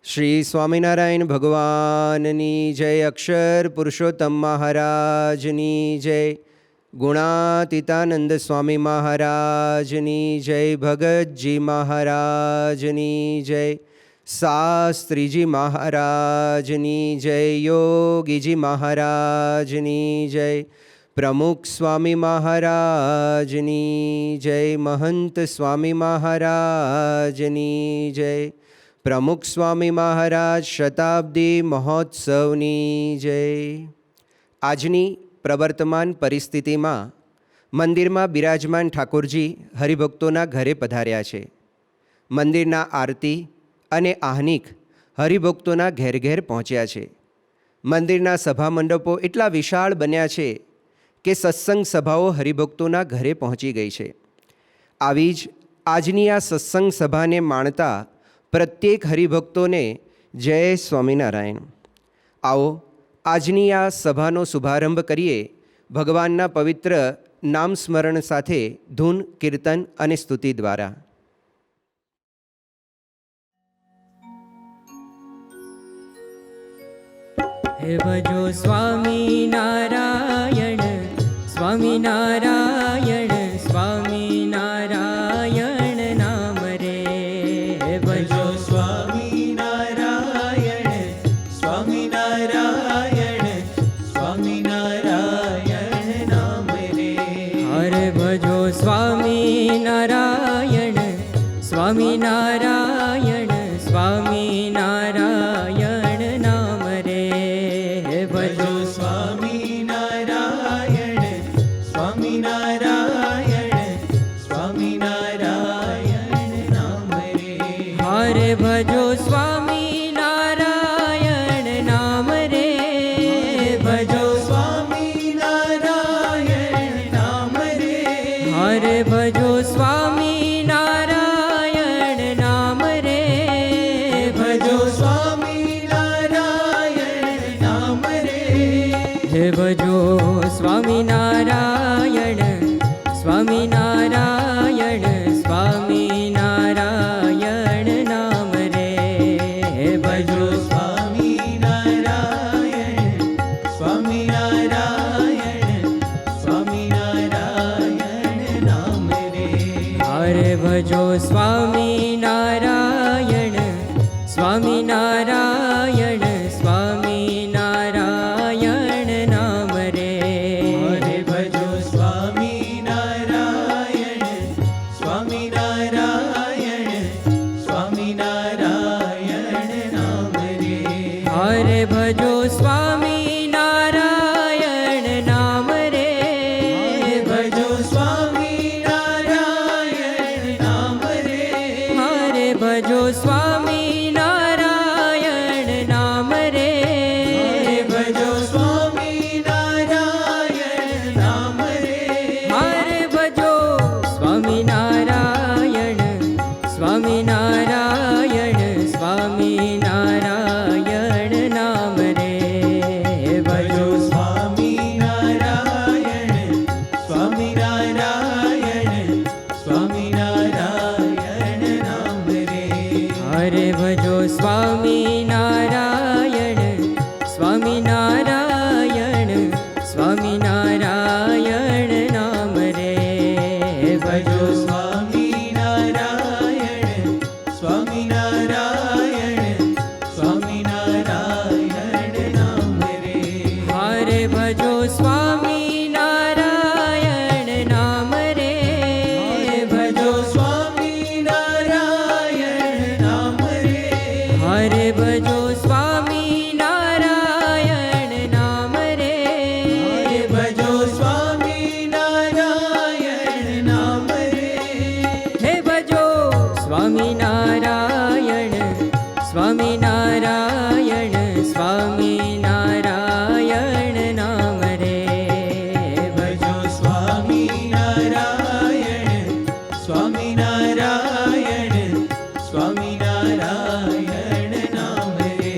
શ્રી સ્વામિનારાયણ ભગવાનની જય. અક્ષર પુરુષોત્તમ મહારાજની જય. ગુણાતીતાનંદ સ્વામી મહારાજની જય. ભગતજી મહારાજની જય. શાસ્ત્રીજી મહારાજની જય. યોગીજી મહારાજની જય. પ્રમુખ સ્વામી મહારાજની જય. મહંત સ્વામી મહારાજની જય. પ્રમુખ સ્વામી મહારાજ શતાબ્દી મહોત્સવની જય. આજની પ્રવર્તમાન પરિસ્થિતિમાં મંદિરમાં બિરાજમાન ઠાકોરજી હરિભક્તોના ઘરે પધાર્યા છે. મંદિરના આરતી અને આહ્નિક હરિભક્તોના ઘેર ઘેર પહોંચ્યા છે. મંદિરના સભા મંડપો એટલા વિશાળ બન્યા છે કે સત્સંગ સભાઓ હરિભક્તોના ઘરે પહોંચી ગઈ છે. આવી જ આજની આ સત્સંગ સભાને માણતા પ્રત્યેક હરિભક્તોને જય સ્વામિનારાયણ. આવો આજની આ સભાનો શુભારંભ કરીએ ભગવાનના પવિત્ર નામ સ્મરણ સાથે ધૂન, કીર્તન અને સ્તુતિ દ્વારા. હે ભજો સ્વામિનારાયણ, સ્વામિનારાયણ, સ્વામિનારાયણ નામ રે. હે ભજો સ્વામિનારાયણ, સ્વામિનારાયણ, સ્વામિનારાયણ નામ રે. હરે ભજો સ્વામિનારાયણ, સ્વામિનારાયણ, સ્વામિનારાયણ નામ રે. હે ભજો સ્વામિનારાયણ, સ્વામિનારાયણ, સ્વામિનારાયણ નામ રે. હરે ભજો સ્વામિનારાયણ નામ રે. ભજો સ્વામિનારાયણ નામ રે. હરે ભજો સ્વામિનારાયણ નામ રે. ભજો સ્વામિનારાયણ નામ રે. હે ભજો સ્વામિનારાયણ, સ્વામિનારાયણ, સ્વામિનારાયણ નામ રે. હે ભજો સ્વામિનારાયણ, સ્વામિનારાયણ, સ્વામિનારાયણ નામ રે. હરે ભજો સ્વામિનારાયણ, સ્વામિનારાયણ, સ્વામિનારાયણ નામ રે. હરે ભજો સ્વામિનારાયણ, સ્વામિનારાયણ, સ્વામિનારાયણ નામ રે. હરે ભજો સ્વામિનારાયણ નામ રે. ભજો સ્વામિનારાયણ નામ રે. હરે ભજો સ્વામિનારાયણ નામ રે. ભજો સ્વામિનારાયણ નામ રે. હરે ભજો સ્વામિનારાયણ, સ્વામિનારાયણ, સ્વામિનારાયણ નામ રે. ભજો ભજો સ્વામિનારાયણ, સ્વામિનારાયણ, સ્વામિનારાયણ નામ રે. હરે ભજો સ્વામિનારાયણ, સ્વામિનારાયણ, સ્વામિનારાયણ નામ રે. ભજો ભજો સ્વામિનારાયણ, સ્વામિનારાયણ, સ્વામિનારાયણ નામ રે. હરે ભજો સ્વામિનારાયણ નામ રે. ભજો સ્વામિનારાયણ નામ રે. હરે ભજો સ્વામિનારાયણ નામ રે. ભજો સ્વામિનારાયણ નામ રે. હે ભજો સ્વામિનારાયણ, સ્વામિનારાયણ, સ્વામિનારાયણ નામ રે. ભજો સ્વામિનારાયણ, સ્વામિનારાયણ, સ્વામિનારાયણ નામ રે.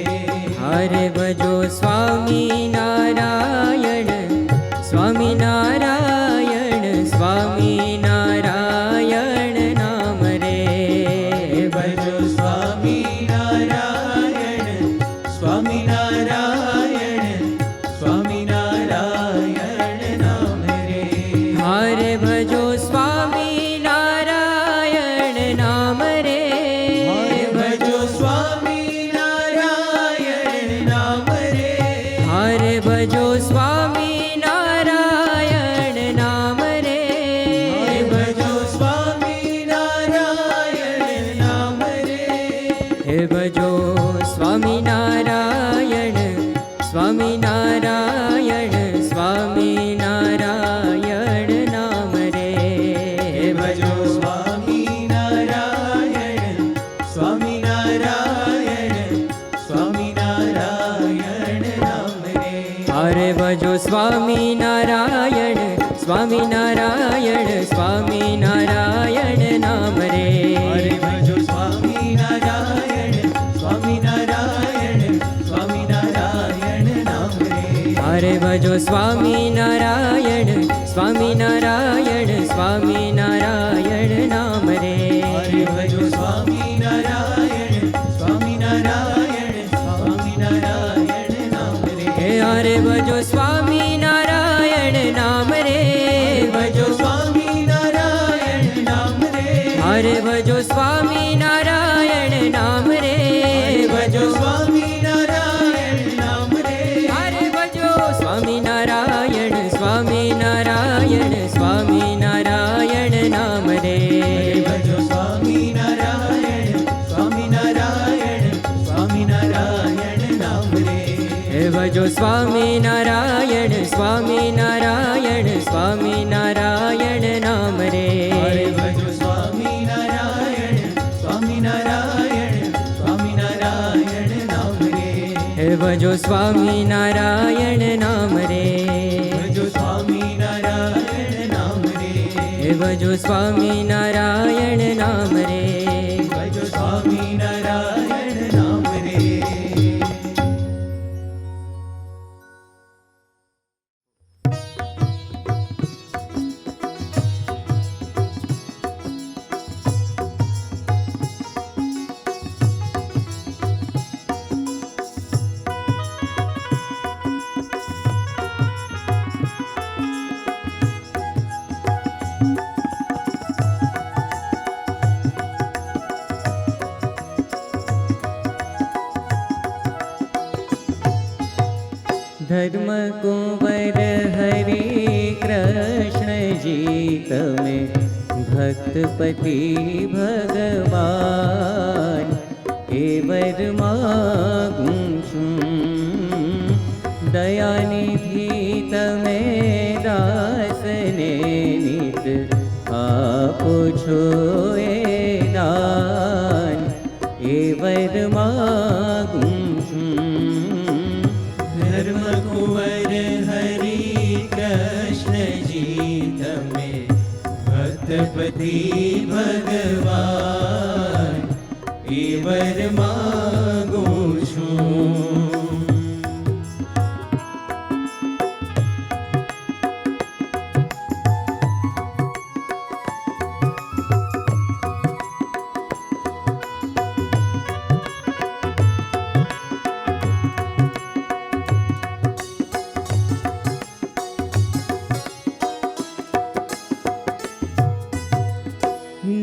હરે ભજો સ્વામિનારાયણ, સ્વામિનારાયણ, સ્વામિનારાયણ નામ રે. ભજો સ્વામિનારાયણ, હે ભજો સ્વામિનારાયણ સ્વામિનારાયણ સ્વામિનારાયણ નામ રે. હે ભજો સ્વામિનારાયણ સ્વામિનારાયણ સ્વામિનારાયણ નામ રે. અરે ભજો સ્વામિનારાયણ સ્વામિનારાયણ સ્વામિનારાયણ નામ રે. હરે ભજો સ્વામિનારાયણ સ્વામિનારાયણ સ્વામિનારાયણ નામ રે. હરે ભજો સ્વામિનારાયણ સ્વામિનારાયણ સ્વામિનારાયણ નામ રે. હરે ભજો સ્વામિનારાયણ સ્વામિનારાયણ સ્વામિનારાયણ નામ રે. હે હરે ભજો સ્વામિનારાયણ નામ રે. ભજો સ્વામિનારાયણ નામ રે. હરે ભજો સ્વામિનારાયણ નામ રે. ભજો સ્વામિનારાયણ નામ રે. હરે ભજો સ્વામિનારાયણ સ્વામિનારાયણ સ્વામિનારાયણ નામ રે. ભજો સ્વામિનારાયણ સ્વામિનારાયણ સ્વામિનારાયણ નામ રે. હે ભજો સ્વામિનારાયણ સ્વામિનારાયણ સ્વામિનારાયણ નામ રે. હરે ભજો સ્વામિનારાયણ સ્વામિનારાયણ સ્વામિનારાયણ નામ રે. હે ભજો સ્વામિનારાયણ નામ રે. ભજો સ્વામિનારાયણ નામ રે. હે ભજો સ્વામિનારાયણ નામ રે. ભજો સ્વામિનારાયણ નામ રે. ધર્મ કુંવર હરે કૃષ્ણ જી તમે ભક્તપતિ ભગવાન એ વર માગું છું. દયાનિધિ તમે દાસને નિત આપો છો એ દાન એ વર માગું છું. ધર્મ કુંવર હરિ કૃષ્ણજી તમે ભક્તપતિ ભગવાન એ વર માગું છું.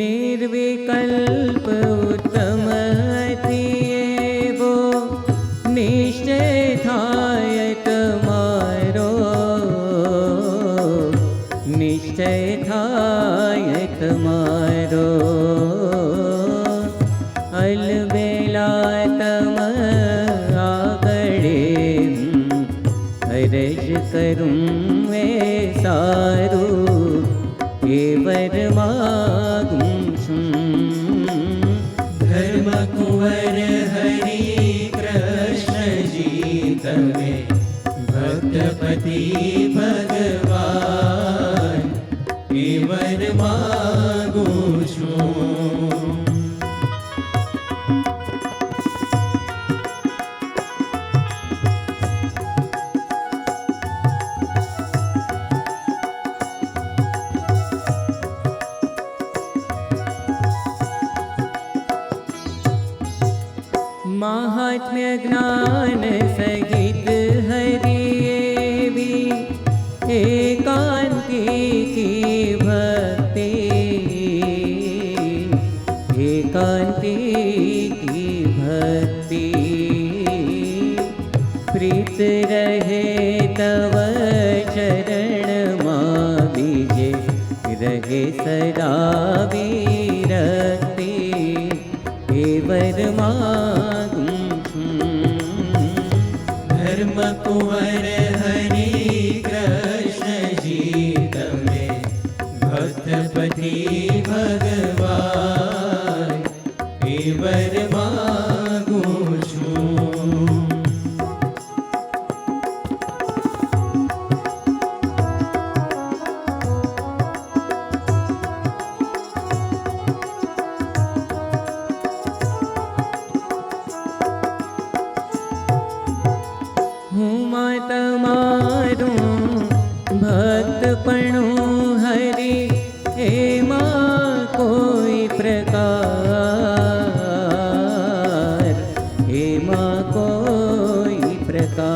નિર્વિકલ્પ ઉત્તમ એવો નિશ્ચય થાય તમારો. નિશ્ચય થાય તમારો. અલબેલા તમ આગળે અરજ કરું એ સારું એ વર માગું છું. ધર્મ કુંવર હરિ કૃષ્ણજી તમે ભક્તપતિ ભગવાન એ વર માગું છું. महात्म्य ज्ञान सहित हरि एकांती की भक्ति एकांती की भक्ति प्रीत रहे तव चरण माँ बीजे रहे सदा विरक्ति हे वर माँ कुंवर हरि कृष्ण जी तमे भक्तपति भगवान ए वर मागूं छूं। ભક્તપણું હરિ એમાં કોઈ પ્રકાર, એમાં કોઈ પ્રકાર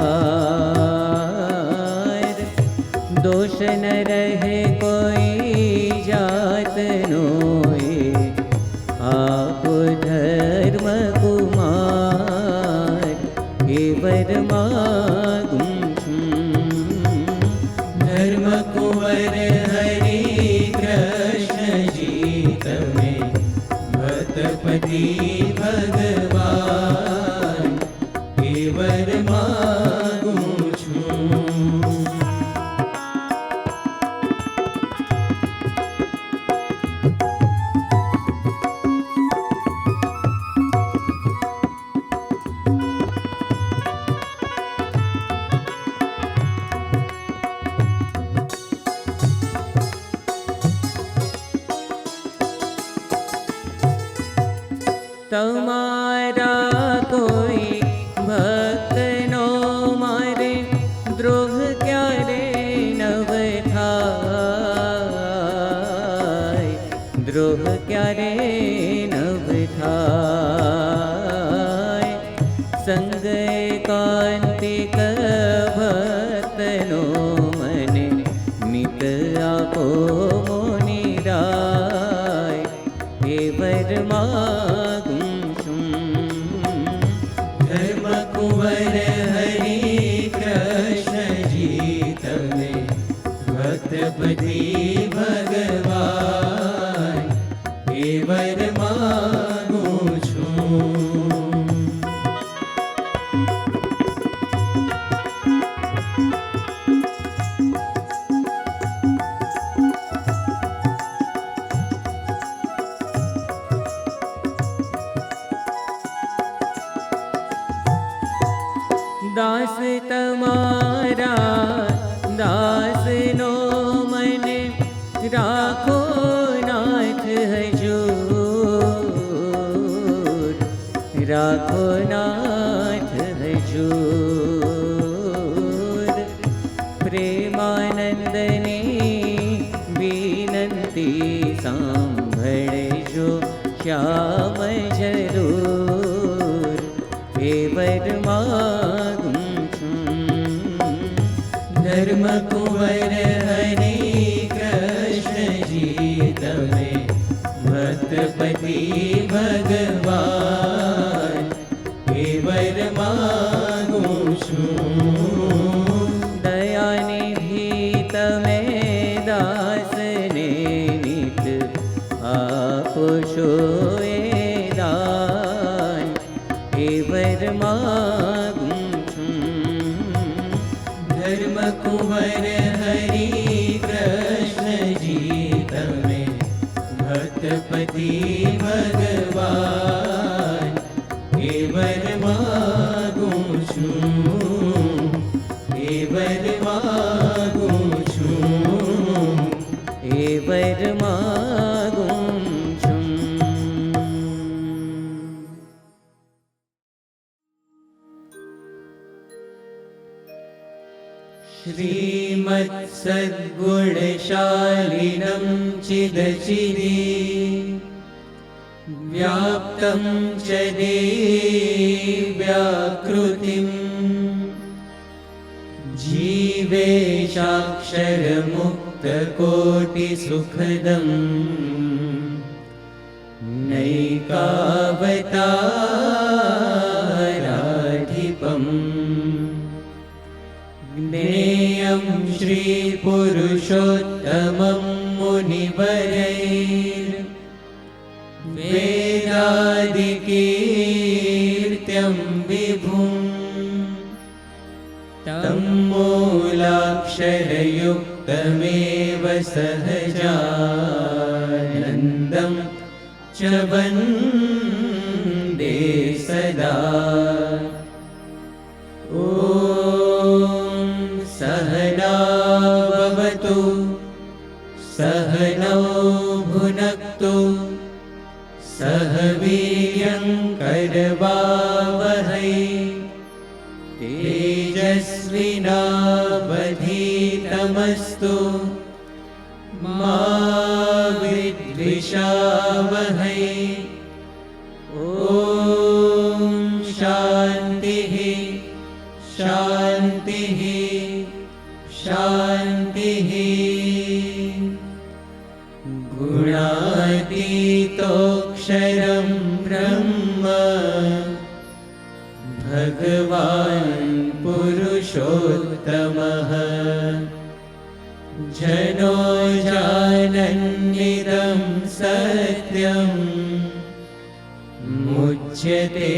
દોષ ન રહે કોઈ જાતનો, આપ ધર્મ કુમાર એ વર માગું धर्म कुंवर हरि कृष्ण जी तमे भक्तपति भगवान ए वर मागूं छूं। તમારા કોઈ ભક્તનો મારે દ્રોહ ક્યારે નવ થાય, દ્રોહ ક્યારે નવ થાય સંગ એકાંતિક ભક્તનો મને નિત આપો મોનિરાય એ વર માગું धर्म कुंवर हरि कृष्ण जी तमे भक्तपति भगवान ए वर मागूं छूं। દાસ તમારા દાસનો મને રાખો નાથ હજૂર, રાખો નાથ હજૂર પ્રેમાનંદની વિનંતી સાંભળજો શ્યામ જરૂર એ વર માગું धर्म कुंवर हरि कृष्ण जी तमे भक्तपति भगवान ए वर मागूं छूं। दयानिधि तमे दासने नित आपो છો એ દાન એ વર માગું धर्म कुंवर हरि कृष्ण जी तमे भक्तपति भगवान ए वर मागूं छूं, ए वर मागूं छूं, એ વર માગું છું। श्रीमत्सद्गुणशालिनं चिदचिदि व्याप्तं च दिव्याकृतिं जीवेशाक्षरमुक्तकोटिसुखदं नैकावताराधिपम् ज्ञेयं श्रीपुरुषोत्तमं मुनिवरैर्वेदादिकीर्त्यं विभुं तं मूलाक्षरयुक्तमेव सहजानन्दं च वन्दे सदा। ॐ सहना भवतु सहनौ भुनक्तु सह वीर्यङ्करवावहै तेजस्विनावधीतमस्तु मा विद्विषावहै। ॐ शान्तिः शान्तिः शान्तिः। गुणातीतोऽक्षरं ब्रह्म भगवान् पुरुषोत्तमः। जनो जानन्निदं सत्यं मुच्यते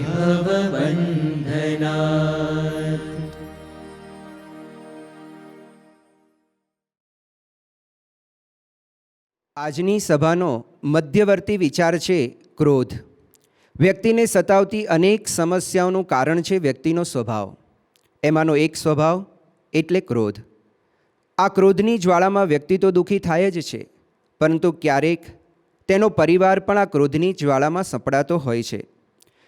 भवबन्धनात्। આજની સભાનો મધ્યવર્તી વિચાર છે ક્રોધ. વ્યક્તિને સતાવતી અનેક સમસ્યાઓનું કારણ છે વ્યક્તિનો સ્વભાવ. એમાંનો એક સ્વભાવ એટલે ક્રોધ. આ ક્રોધની જ્વાળામાં વ્યક્તિ તો દુઃખી થાય જ છે, પરંતુ ક્યારેક તેનો પરિવાર પણ આ ક્રોધની જ્વાળામાં સપડાતો હોય છે.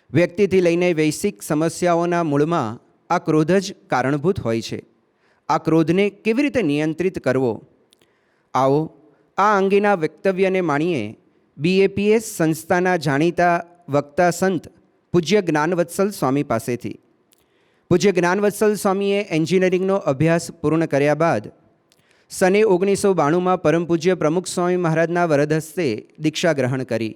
વ્યક્તિથી લઈને વૈશ્વિક સમસ્યાઓના મૂળમાં આ ક્રોધ જ કારણભૂત હોય છે. આ ક્રોધને કેવી રીતે નિયંત્રિત કરવો, આવો આ અંગેના વક્તવ્યને માણીએ BAPS સંસ્થાના જાણીતા વક્તા સંત પૂજ્ય જ્ઞાનવત્સલ સ્વામી પાસેથી. પૂજ્ય જ્ઞાનવત્સલ સ્વામીએ એન્જિનિયરિંગનો અભ્યાસ પૂર્ણ કર્યા બાદ સને 1992માં પરમ પૂજ્ય પ્રમુખ સ્વામી મહારાજના વરદ હસ્તે દીક્ષા ગ્રહણ કરી.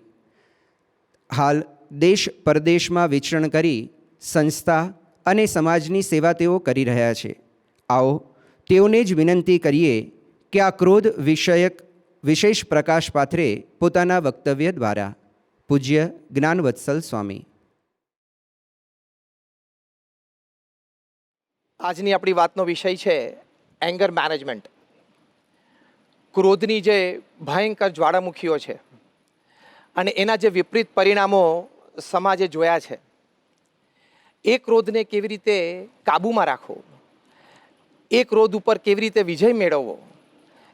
હાલ દેશ પરદેશમાં વિચરણ કરી સંસ્થા અને સમાજની સેવા તેઓ કરી રહ્યા છે. આવો તેઓને જ વિનંતી કરીએ કે આ ક્રોધ વિષયક વિશેષ પ્રકાશ પાથરે પોતાના વક્તવ્ય દ્વારા. પૂજ્ય જ્ઞાનવત્સલ સ્વામી. આજની આપણી વાતનો વિષય છે એંગર મેનેજમેન્ટ. ક્રોધની જે ભયંકર જ્વાળામુખીઓ છે અને એના જે વિપરીત પરિણામો સમાજે જોયા છે, એ ક્રોધને કેવી રીતે કાબૂમાં રાખવો, એ ક્રોધ ઉપર કેવી રીતે વિજય મેળવવો,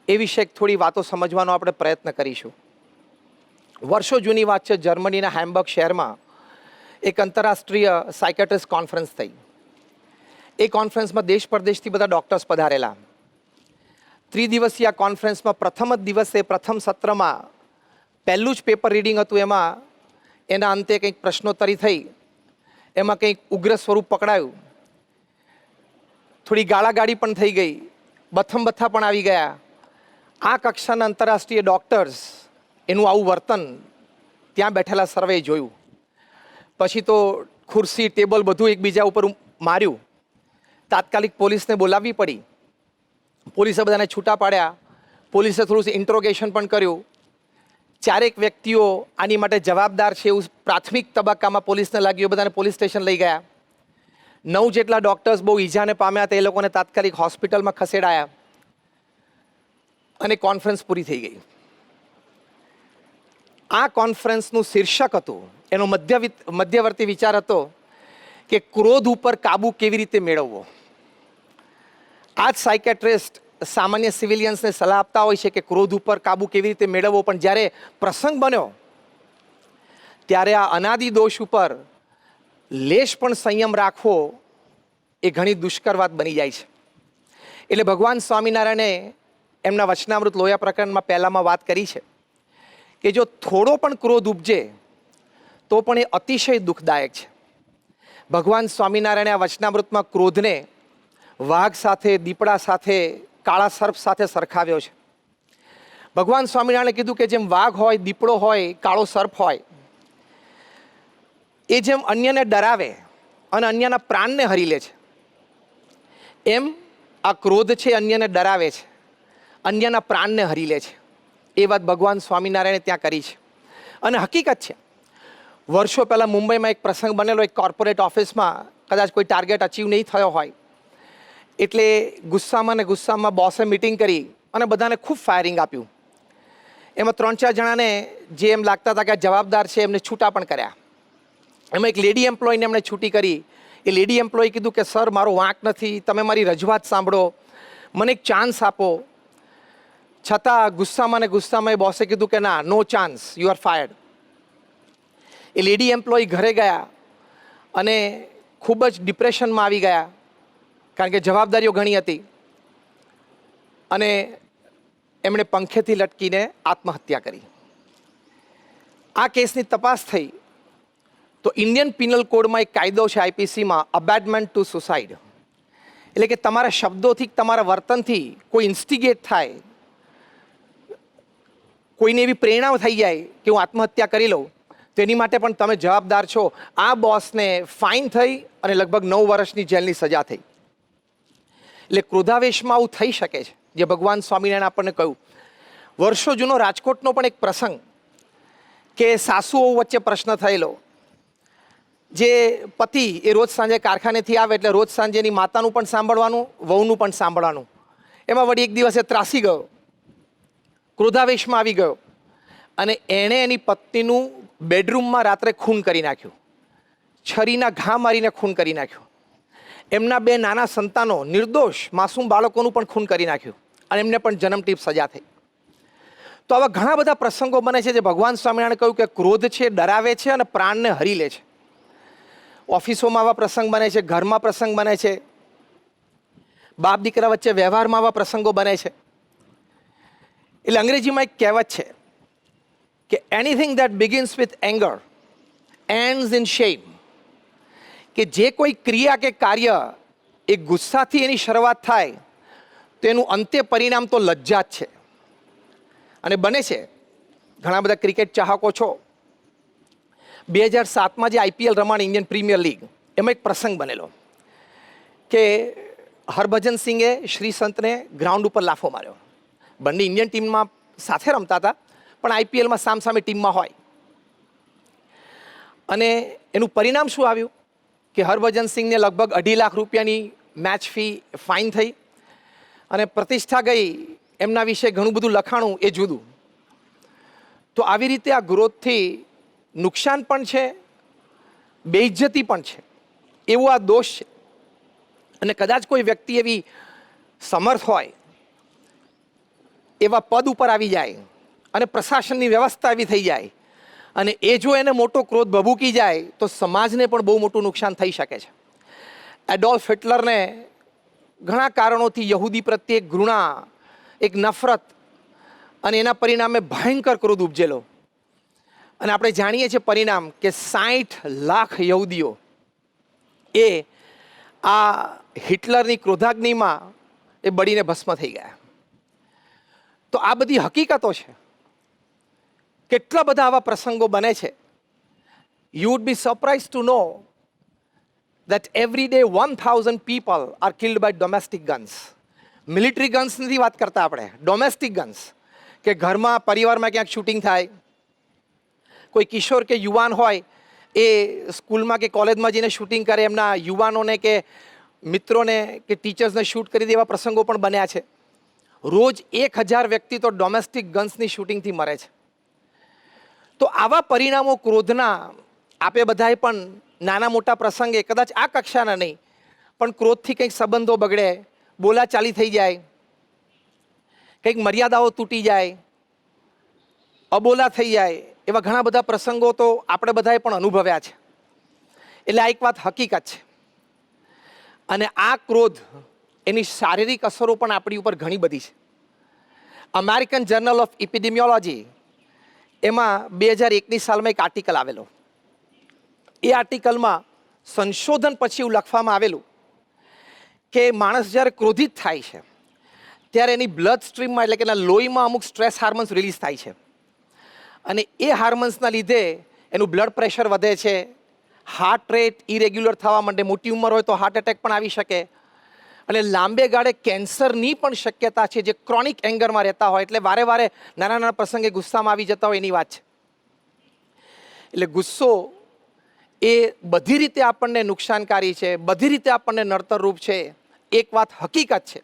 એ વિશે થોડી વાતો સમજવાનો આપણે પ્રયત્ન કરીશું. વર્ષો જૂની વાત છે, જર્મનીના હેમ્બર્ગ શહેરમાં એક આંતરરાષ્ટ્રીય સાયકેટ્રિસ્ટ કોન્ફરન્સ થઈ. એ કોન્ફરન્સમાં દેશ પરદેશથી બધા ડૉક્ટર્સ પધારેલા. 3 દિવસીય આ કોન્ફરન્સમાં પ્રથમ જ દિવસે પ્રથમ સત્રમાં પહેલું જ પેપર રીડિંગ હતું. એમાં એના અંતે કંઈક પ્રશ્નોત્તરી થઈ, એમાં કંઈક ઉગ્ર સ્વરૂપ પકડાયું, થોડી ગાળાગાળી પણ થઈ ગઈ, બથ્થા પણ આવી ગયા. આ કક્ષાના આંતરરાષ્ટ્રીય ડૉક્ટર્સ એનું આવું વર્તન ત્યાં બેઠેલા સર્વે જોયું. પછી તો ખુરશી ટેબલ બધું એકબીજા ઉપર માર્યું. તાત્કાલિક પોલીસને બોલાવવી પડી. પોલીસે બધાને છૂટા પાડ્યા. પોલીસે થોડું ઇન્ટ્રોગેશન પણ કર્યું. 4 વ્યક્તિઓ આની માટે જવાબદાર છે એવું પ્રાથમિક તબક્કામાં પોલીસને લાગ્યું. બધાને પોલીસ સ્ટેશન લઈ ગયા. 9 જેટલા ડૉક્ટર્સ બહુ ઈજાને પામ્યા હતા. એ લોકોને તાત્કાલિક હોસ્પિટલમાં ખસેડાયા અને કોન્ફરન્સ પૂરી થઈ ગઈ. આ કોન્ફરન્સનું શીર્ષક હતું, એનો મધ્યવર્તી વિચાર હતો કે ક્રોધ ઉપર કાબૂ કેવી રીતે મેળવવો. આ જ સાયકેટ્રિસ્ટ સામાન્ય સિવિલિયન્સને સલાહ આપતા હોય છે કે ક્રોધ ઉપર કાબૂ કેવી રીતે મેળવવો. પણ જ્યારે પ્રસંગ બન્યો ત્યારે આ અનાદિ દોષ ઉપર લેશ પણ સંયમ રાખવો એ ઘણી દુષ્કર વાત બની જાય છે. એટલે ભગવાન સ્વામિનારાયણે એમના વચનામૃત લોયા પ્રકરણમાં પહેલામાં વાત કરી છે કે જો થોડો પણ ક્રોધ ઉપજે તો પણ એ અતિશય દુઃખદાયક છે. ભગવાન સ્વામિનારાયણે આ વચનામૃતમાં ક્રોધને વાઘ સાથે, દીપડા સાથે, કાળા સર્પ સાથે સરખાવ્યો છે. ભગવાન સ્વામિનારાયણે કીધું કે જેમ વાઘ હોય, દીપડો હોય, કાળો સર્પ હોય, એ જેમ અન્યને ડરાવે અને અન્યના પ્રાણને હરી લે છે, એમ આ ક્રોધ છે અન્યને ડરાવે છે, અન્યના પ્રાણને હરી લે છે. એ વાત ભગવાન સ્વામિનારાયણે ત્યાં કરી છે. અને હકીકત છે, વર્ષો પહેલાં મુંબઈમાં એક પ્રસંગ બનેલો. એક કોર્પોરેટ ઓફિસમાં કદાચ કોઈ ટાર્ગેટ અચીવ નહીં થયો હોય એટલે ગુસ્સામાં ને ગુસ્સામાં બોસે મિટિંગ કરી અને બધાને ખૂબ ફાયરિંગ આપ્યું. એમાં 3-4 જણાને જે એમ લાગતા હતા કે આ જવાબદાર છે એમને છૂટા પણ કર્યા. એમાં એક લેડી એમ્પ્લોયને એમણે છૂટી કરી. એ લેડી એમ્પ્લોય કીધું કે સર મારો વાંક નથી, તમે મારી રજૂઆત સાંભળો, મને એક ચાન્સ આપો. છતાં ગુસ્સામાં ને ગુસ્સામાં એ બોસે કીધું કે ના, no chance, you are fired. એ લેડી એમ્પ્લોય ઘરે ગયા અને ખૂબ જ ડિપ્રેશનમાં આવી ગયા, કારણ કે જવાબદારીઓ ઘણી હતી. અને એમણે પંખેથી લટકીને આત્મહત્યા કરી. આ કેસની તપાસ થઈ તો ઇન્ડિયન પિનલ કોડમાં એક કાયદો છે આઈપીસીમાં, અબેટમેન્ટ ટુ સુસાઇડ. એટલે કે તમારા શબ્દોથી, તમારા વર્તનથી કોઈ ઇન્સ્ટિગેટ થાય, કોઈને એવી પ્રેરણા થઈ જાય કે હું આત્મહત્યા કરી લઉં, તો એની માટે પણ તમે જવાબદાર છો. આ બોસને ફાઇન થઈ અને લગભગ 9 વર્ષની જેલની સજા થઈ. એટલે ક્રોધાવેશમાં આવું થઈ શકે છે, જે ભગવાન સ્વામિનારાયણ આપણને કહ્યું. વર્ષો જૂનો રાજકોટનો પણ એક પ્રસંગ કે સાસુઓ વચ્ચે પ્રશ્ન થયેલો. જે પતિ એ રોજ સાંજે કારખાનેથી આવે એટલે રોજ સાંજે એની માતાનું પણ સાંભળવાનું, વહુનું પણ સાંભળવાનું. એમાં વળી એક દિવસે ત્રાસી ગયો, ક્રોધાવેશમાં આવી ગયો અને એણે એની પત્નીનું બેડરૂમમાં રાત્રે ખૂન કરી નાખ્યું. છરીના ઘા મારીને ખૂન કરી નાખ્યું. એમના 2 નાના સંતાનો, નિર્દોષ માસૂમ બાળકોનું પણ ખૂન કરી નાખ્યું અને એમને પણ જન્મટીપ સજા થઈ. તો આવા ઘણા બધા પ્રસંગો બને છે જે ભગવાન સ્વામિનારાયણે કહ્યું કે ક્રોધ છે, ડરાવે છે અને પ્રાણને હરી લે છે. ઓફિસોમાં આવા પ્રસંગ બને છે, ઘરમાં પ્રસંગ બને છે, બાપ દીકરા વચ્ચે વ્યવહારમાં આવા પ્રસંગો બને છે. એટલે અંગ્રેજીમાં એક કહેવત છે કે anything that begins with anger ends in shame. કે જે કોઈ ક્રિયા કે કાર્ય એ ગુસ્સાથી એની શરૂઆત થાય તો એનું અંત્ય પરિણામ તો લજ્જા જ છે. અને બને છે, ઘણા બધા ક્રિકેટ ચાહકો છો, 2007માં જે આઈપીએલ રમાણી, ઇન્ડિયન પ્રીમિયર લીગ, એમાં એક પ્રસંગ બનેલો કે હરભજન સિંઘે શ્રીસંતને ગ્રાઉન્ડ ઉપર લાફો માર્યો. બંને ઇન્ડિયન ટીમમાં સાથે રમતા હતા, પણ આઈપીએલમાં સામસામે ટીમમાં હોય. અને એનું પરિણામ શું આવ્યું કે હરભજન સિંઘને લગભગ 2.5 લાખ રૂપિયાની મેચ ફી ફાઇન થઈ અને પ્રતિષ્ઠા ગઈ. એમના વિશે ઘણું બધું લખાણું, એ જુદું. તો આવી રીતે આ ગ્રોથથી નુકસાન પણ છે, બેઇજ્જતી પણ છે, એવો આ દોષ છે. અને કદાચ કોઈ વ્યક્તિ એવી સમર્થ હોય, એવા પદ ઉપર આવી જાય અને પ્રશાસનની વ્યવસ્થા એવી થઈ જાય અને એ જો એને મોટો ક્રોધ ભભૂકી જાય તો સમાજને પણ બહુ મોટું નુકસાન થઈ શકે છે. એડોલ્ફ હિટલરને ઘણા કારણોથી યહૂદી પ્રત્યે ઘૃણા, એક નફરત અને એના પરિણામે ભયંકર ક્રોધ ઉપજેલો. અને આપણે જાણીએ છીએ પરિણામ કે 60 લાખ યહૂદીઓ એ આ હિટલરની ક્રોધાગ્નિમાં એ બળીને ભસ્મ થઈ ગયા. તો આ બધી હકીકતો છે. કેટલા બધા આવા પ્રસંગો બને છે. You would be surprised to know that every day 1000 people are killed by domestic guns. Military guns નથી વાત કરતા આપણે, ડોમેસ્ટિક ગન્સ. કે ઘરમાં, પરિવારમાં ક્યાંક શૂટિંગ થાય, કોઈ કિશોર કે યુવાન હોય એ સ્કૂલમાં કે કોલેજમાં જઈને શૂટિંગ કરે, એમના યુવાનોને કે મિત્રોને કે ટીચર્સને શૂટ કરી દેવા પ્રસંગો પણ બન્યા છે. રોજ 1000 વ્યક્તિ તો ડોમેસ્ટિક ગન્સની શૂટિંગથી મરે છે. તો આવા પરિણામો ક્રોધના, આપે બધાએ પણ નાના મોટા પ્રસંગે, કદાચ આ કક્ષાના નહીં, પણ ક્રોધથી કંઈક સંબંધો બગડે, બોલાચાલી થઈ જાય, કંઈક મર્યાદાઓ તૂટી જાય, અબોલા થઈ જાય, એવા ઘણા બધા પ્રસંગો તો આપણે બધાએ પણ અનુભવ્યા છે. એટલે આ એક વાત હકીકત છે. અને આ ક્રોધ, એની શારીરિક અસરો પણ આપણી ઉપર ઘણી બધી છે. અમેરિકન જર્નલ ઓફ એપિડેમિયોલોજી એમાં 2001ની સાલમાં એક આર્ટિકલ આવેલો. એ આર્ટિકલમાં સંશોધન પછી એવું લખવામાં આવેલું કે માણસ જ્યારે ક્રોધિત થાય છે ત્યારે એની બ્લડ સ્ટ્રીમમાં, એટલે કે એના લોહીમાં અમુક સ્ટ્રેસ હાર્મોન્સ રિલીઝ થાય છે. અને એ હાર્મોન્સના લીધે એનું બ્લડ પ્રેશર વધે છે, હાર્ટ રેટ ઇરેગ્યુલર થવા માંડે, મોટી ઉંમર હોય તો હાર્ટ એટેક પણ આવી શકે, અને લાંબે ગાળે કેન્સરની પણ શક્યતા છે, જે ક્રોનિક એંગરમાં રહેતા હોય. એટલે વારે વારે નાના નાના પ્રસંગે ગુસ્સામાં આવી જતા હોય એની વાત છે. એટલે ગુસ્સો એ બધી રીતે આપણને નુકસાનકારી છે, બધી રીતે આપણને નડતરરૂપ છે. એક વાત હકીકત છે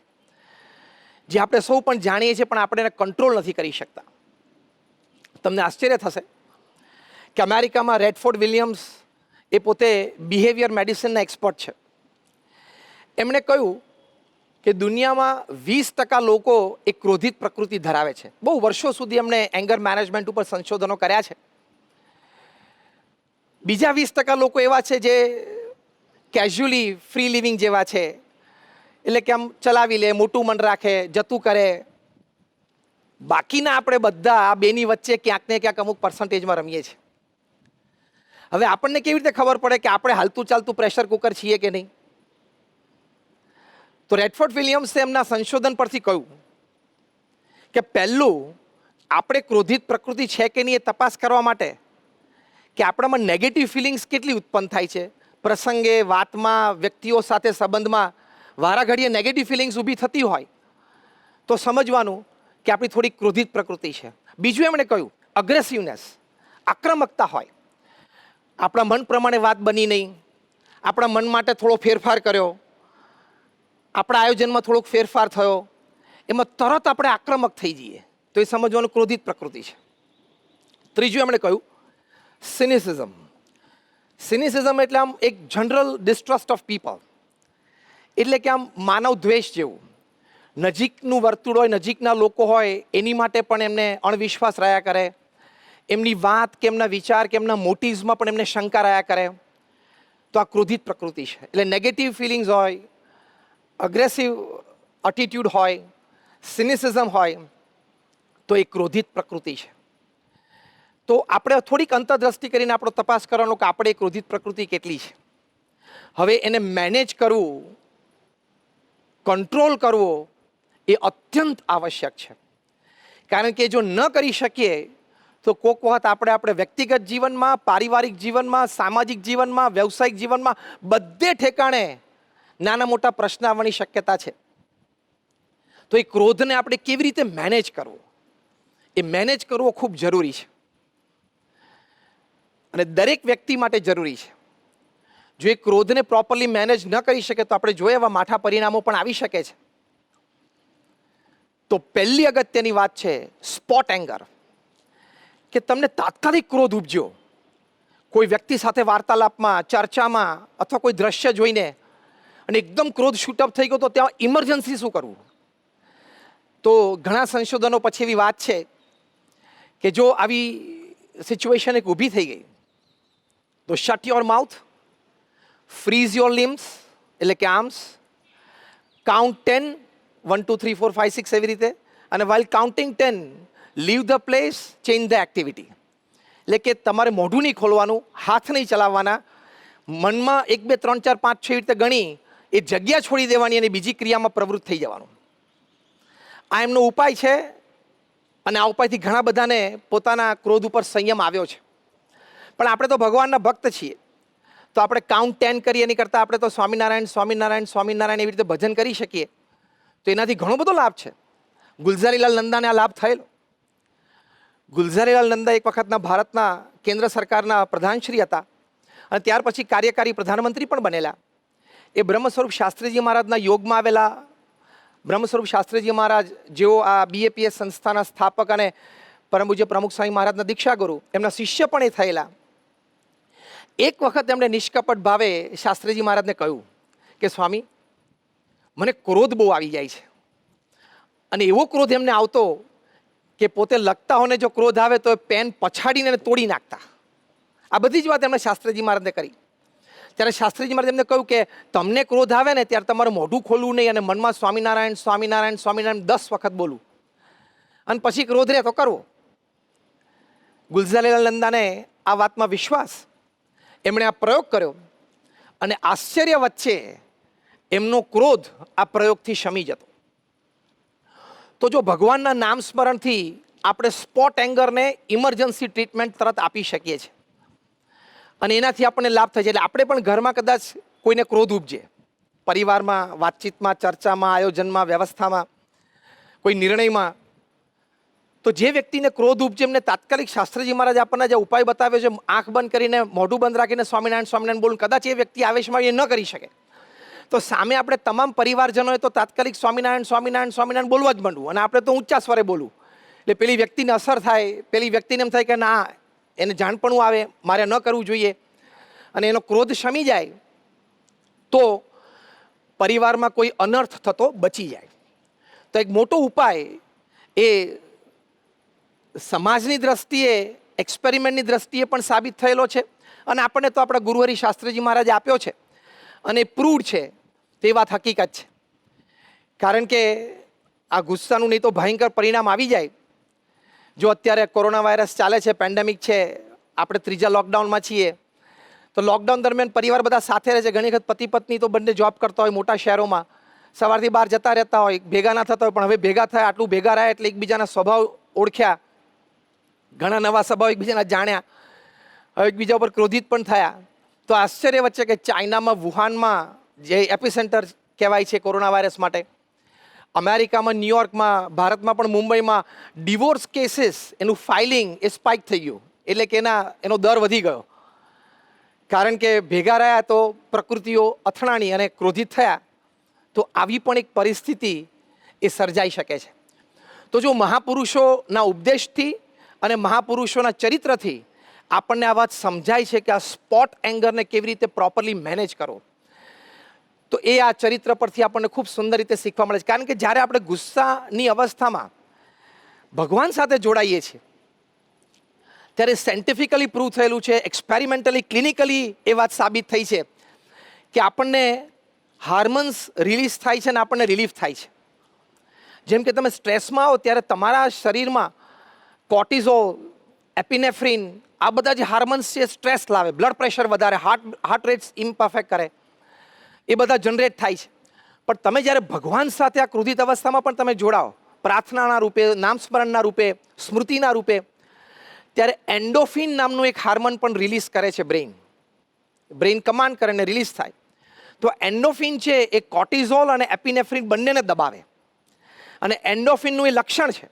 જે આપણે સૌ પણ જાણીએ છીએ, પણ આપણે એને કંટ્રોલ નથી કરી શકતા. તમને આશ્ચર્ય થશે કે અમેરિકામાં રેડફોર્ડ વિલિયમ્સ એ પોતે બિહેવિયર મેડિસિનના એક્સપર્ટ છે. એમણે કહ્યું કે દુનિયામાં 20% લોકો એક ક્રોધિત પ્રકૃતિ ધરાવે છે. બહુ વર્ષો સુધી એમણે એંગર મેનેજમેન્ટ ઉપર સંશોધનો કર્યા છે. બીજા 20% લોકો એવા છે જે કેઝ્યુઅલી ફ્રી લિવિંગ જેવા છે, એટલે કે આમ ચલાવી લે, મોટું મન રાખે, જતું કરે. બાકીના આપણે બધા આ બેની વચ્ચે ક્યાંક ને ક્યાંક અમુક પર્સન્ટેજમાં રમીએ છીએ. હવે આપણને કેવી રીતે ખબર પડે કે આપણે હાલતું ચાલતું પ્રેશર કુકર છીએ કે નહીં? તો રેડફોર્ડ વિલિયમ્સે એમના સંશોધન પરથી કહ્યું કે પહેલું આપણે ક્રોધિત પ્રકૃતિ છે કે નહીં એ તપાસ કરવા માટે કે આપણામાં નેગેટિવ ફિલિંગ્સ કેટલી ઉત્પન્ન થાય છે. પ્રસંગે, વાતમાં, વ્યક્તિઓ સાથે સંબંધમાં વારાઘડીએ નેગેટિવ ફિલિંગ્સ ઊભી થતી હોય તો સમજવાનું કે આપણી થોડી ક્રોધિત પ્રકૃતિ છે. બીજું એમણે કહ્યું અગ્રેસિવનેસ, આક્રમકતા હોય. આપણા મન પ્રમાણે વાત બની નહીં, આપણા મન માટે થોડો ફેરફાર કર્યો, આપણા આયોજનમાં થોડોક ફેરફાર થયો, એમાં તરત આપણે આક્રમક થઈ જઈએ તો એ સમજવાનું ક્રોધિત પ્રકૃતિ છે. ત્રીજું એમણે કહ્યું સિનિસિઝમ. સિનિસિઝમ એટલે આમ એક જનરલ ડિસ્ટ્રસ્ટ ઓફ પીપલ, એટલે કે આમ માનવ દ્વેષ જેવું. નજીકનું વર્તુળ હોય, નજીકના લોકો હોય, એની માટે પણ એમને અણવિશ્વાસ રહ્યા કરે. એમની વાત કે એમના વિચાર કે એમના મોટિવ્સમાં પણ એમને શંકા રહ્યા કરે. તો આ ક્રોધિત પ્રકૃતિ છે. એટલે નેગેટિવ ફિલિંગ્સ હોય, અગ્રેસિવ એટીટ્યૂડ હોય, સિનિસિઝમ હોય, તો એ ક્રોધિત પ્રકૃતિ છે. તો આપણે થોડીક અંતરદ્રષ્ટિ કરીને આપણો તપાસ કરવાનો કે આપણે એ ક્રોધિત પ્રકૃતિ કેટલી છે. હવે એને મેનેજ કરવું, કંટ્રોલ કરવો એ અત્યંત આવશ્યક છે. કારણ કે જો ન કરી શકીએ તો કોઈક વખત આપણે વ્યક્તિગત જીવનમાં, પારિવારિક જીવનમાં, સામાજિક જીવનમાં, વ્યવસાયિક જીવનમાં બધે ઠેકાણે નાના મોટા પ્રશ્ન આવવાની શક્યતા છે. તો એ ક્રોધને આપણે કેવી રીતે મેનેજ કરવો, એ મેનેજ કરવો ખૂબ જરૂરી છે અને દરેક વ્યક્તિ માટે જરૂરી છે. જો એ ક્રોધને પ્રોપરલી મેનેજ ન કરી શકે તો આપણે જોઈએ એવા માઠા પરિણામો પણ આવી શકે છે. તો પહેલી અગત્યની વાત છે સ્પોટ એંગર, કે તમને તાત્કાલિક ક્રોધ ઉપજ્યો કોઈ વ્યક્તિ સાથે વાર્તાલાપમાં, ચર્ચામાં અથવા કોઈ દ્રશ્ય જોઈને અને એકદમ ક્રોધ શૂટઅપ થઈ ગયો, તો ત્યાં ઇમરજન્સી શું કરવું? તો ઘણા સંશોધનો પછી એવી વાત છે કે જો આવી સિચ્યુએશન એક ઊભી થઈ ગઈ તો shut your mouth, freeze your limbs એટલે કે આર્મ્સ, કાઉન્ટ 10, 1 2 3 4 5 6 એવી રીતે, અને while counting 10 leave the place, change the activity. એટલે કે તમારે મોઢું નહીં ખોલવાનું, હાથ નહીં ચલાવવાના, મનમાં 1 2 3 4 5 6 રીતે ગણી એ જગ્યા છોડી દેવાની અને બીજી ક્રિયામાં પ્રવૃત્ત થઈ જવાનું. આ એમનો ઉપાય છે અને આ ઉપાયથી ઘણા બધાને પોતાના ક્રોધ ઉપર સંયમ આવ્યો છે. પણ આપણે તો ભગવાનના ભક્ત છીએ તો આપણે કાઉન્ટ 10 કરીએ એની કરતાં આપણે તો સ્વામિનારાયણ સ્વામિનારાયણ સ્વામિનારાયણ એવી રીતે ભજન કરી શકીએ તો એનાથી ઘણો બધો લાભ છે. ગુલઝારીલાલ નંદાને આ લાભ થયેલો. ગુલઝારીલાલ નંદા એક વખતના ભારતના કેન્દ્ર સરકારના પ્રધાનશ્રી હતા અને ત્યાર પછી કાર્યકારી પ્રધાનમંત્રી પણ બનેલા. એ બ્રહ્મ સ્વરૂપ શાસ્ત્રીજી મહારાજના યોગમાં આવેલા. બ્રહ્મ સ્વરૂપ શાસ્ત્રીજી મહારાજ જેઓ આ BAPS સંસ્થાના સ્થાપક અને પરમ પૂજ્ય પ્રમુખ સ્વામી મહારાજના દીક્ષાગુરુ, એમના શિષ્ય પણ એ થયેલા. એક વખત એમણે નિષ્કપટ ભાવે શાસ્ત્રીજી મહારાજને કહ્યું કે સ્વામી, મને ક્રોધ બહુ આવી જાય છે. અને એવો ક્રોધ એમને આવતો કે પોતે લખતા હોને જો ક્રોધ આવે તો એ પેન પછાડીને તોડી નાખતા. આ બધી જ વાત એમણે શાસ્ત્રીજી મહારાજને કરી. ત્યારે શાસ્ત્રીજી મહારાજ એમને કહ્યું કે તમને ક્રોધ આવે ને ત્યારે તમારું મોઢું ખોલવું નહીં અને મનમાં સ્વામિનારાયણ સ્વામિનારાયણ સ્વામિનારાયણ 10 વખત બોલવું અને પછી ક્રોધ રહે તો કરવો. ગુલઝારીલાલ નંદાને આ વાતમાં વિશ્વાસ, એમણે આ પ્રયોગ કર્યો અને આશ્ચર્ય વચ્ચે એમનો ક્રોધ આ પ્રયોગથી શમી જતો. તો જો ભગવાનના નામ સ્મરણથી આપણે સ્પોટ એંગરને ઇમરજન્સી ટ્રીટમેન્ટ તરત આપી શકીએ છીએ અને એનાથી આપણને લાભ થાય છે. એટલે આપણે પણ ઘરમાં કદાચ કોઈને ક્રોધ ઉપજે, પરિવારમાં, વાતચીતમાં, ચર્ચામાં, આયોજનમાં, વ્યવસ્થામાં, કોઈ નિર્ણયમાં, તો જે વ્યક્તિને ક્રોધ ઉપજે એમને તાત્કાલિક શાસ્ત્રીજી મહારાજ આપણને જે ઉપાય બતાવ્યો છે, આંખ બંધ કરીને મોઢું બંધ રાખીને સ્વામિનારાયણ સ્વામિનારાયણ બોલું, કદાચ એ વ્યક્તિ આવેશમાં એ ન કરી શકે તો સામે આપણે તમામ પરિવારજનોએ તો તાત્કાલિક સ્વામિનારાયણ સ્વામિનારાયણ સ્વામિનારાયણ બોલવા જ માંડવું, અને આપણે તો ઊંચા સ્વરે બોલવું. એટલે પેલી વ્યક્તિને અસર થાય, પેલી વ્યક્તિને એમ થાય કે ના, એને જાણપણું આવે, મારે ન કરવું જોઈએ, અને એનો ક્રોધ શમી જાય તો પરિવારમાં કોઈ અનર્થ થતો બચી જાય. તો એક મોટો ઉપાય એ સમાજની દ્રષ્ટિએ, એક્સપેરિમેન્ટની દ્રષ્ટિએ પણ સાબિત થયેલો છે, અને આપણને તો આપણા ગુરુહરિ શાસ્ત્રીજી મહારાજે આપ્યો છે, અને પ્રૂડ છે, તે વાત હકીકત છે. કારણ કે આ ગુસ્સાનું નહીં તો ભયંકર પરિણામ આવી જાય. જો અત્યારે કોરોના વાયરસ ચાલે છે, પેન્ડેમિક છે, આપણે ત્રીજા લોકડાઉનમાં છીએ, તો લોકડાઉન દરમિયાન પરિવાર બધા સાથે રહે છે. ઘણી વખત પતિ પત્ની તો બંને જોબ કરતા હોય મોટા શહેરોમાં, સવારથી બહાર જતા રહેતા હોય, ભેગા ના થતા હોય, પણ હવે ભેગા થયા, આટલું ભેગા રહ્યા એટલે એકબીજાના સ્વભાવ ઓળખ્યા, ઘણા નવા સ્વભાવ એકબીજાના જાણ્યા, હવે એકબીજા ઉપર ક્રોધિત પણ થયા. તો આશ્ચર્ય વચ્ચે કે ચાઇનામાં વુહાનમાં જે એપિસેન્ટર કહેવાય છે કોરોના વાયરસ માટે, અમેરિકામાં ન્યુયોર્કમાં, ભારતમાં પણ મુંબઈમાં ડિવોર્સ કેસીસ એનું ફાઇલિંગ એ સ્પાઇક થઈ ગયું. એટલે કે એનો દર વધી ગયો. કારણ કે ભેગા રહ્યા તો પ્રકૃતિઓ અથડાણી અને ક્રોધિત થયા. તો આવી પણ એક પરિસ્થિતિ એ સર્જાઈ શકે છે. તો જો મહાપુરુષોના ઉપદેશથી અને મહાપુરુષોના ચરિત્રથી આપણને આ વાત સમજાય છે કે આ સ્પોટ એંગરને કેવી રીતે પ્રોપરલી મેનેજ કરો, તો એ આ ચરિત્ર પરથી આપણને ખૂબ સુંદર રીતે શીખવા મળે છે. કારણ કે જ્યારે આપણે ગુસ્સાની અવસ્થામાં ભગવાન સાથે જોડાઈએ છીએ ત્યારે સાયન્ટિફિકલી પ્રૂવ થયેલું છે, એક્સપેરિમેન્ટલી, ક્લિનિકલી એ વાત સાબિત થઈ છે કે આપણને હાર્મોન્સ રિલીઝ થાય છે અને આપણને રિલીફ થાય છે. જેમ કે તમે સ્ટ્રેસમાં આવો ત્યારે તમારા શરીરમાં કોર્ટિઝોલ, એપિનેફ્રિન, આ બધા જે હાર્મોન્સ છે સ્ટ્રેસ લાવે, બ્લડ પ્રેશર વધારે, હાર્ટ રેટ્સ ઇમ્પરફેક્ટ કરે, એ બધા જનરેટ થાય છે. પણ તમે જ્યારે ભગવાન સાથે આ ક્રોધિત અવસ્થામાં પણ તમે જોડાઓ, પ્રાર્થનાના રૂપે, નામ સ્મરણના રૂપે, સ્મૃતિના રૂપે, ત્યારે એન્ડોફિન નામનું એક હાર્મોન પણ રિલીઝ કરે છે બ્રેઇન કમાન્ડ કરે ને રિલીઝ થાય. તો એન્ડોફિન છે એ કોર્ટિઝોલ અને એપિનેફ્રિન બંનેને દબાવે, અને એન્ડોફિનનું એ લક્ષણ છે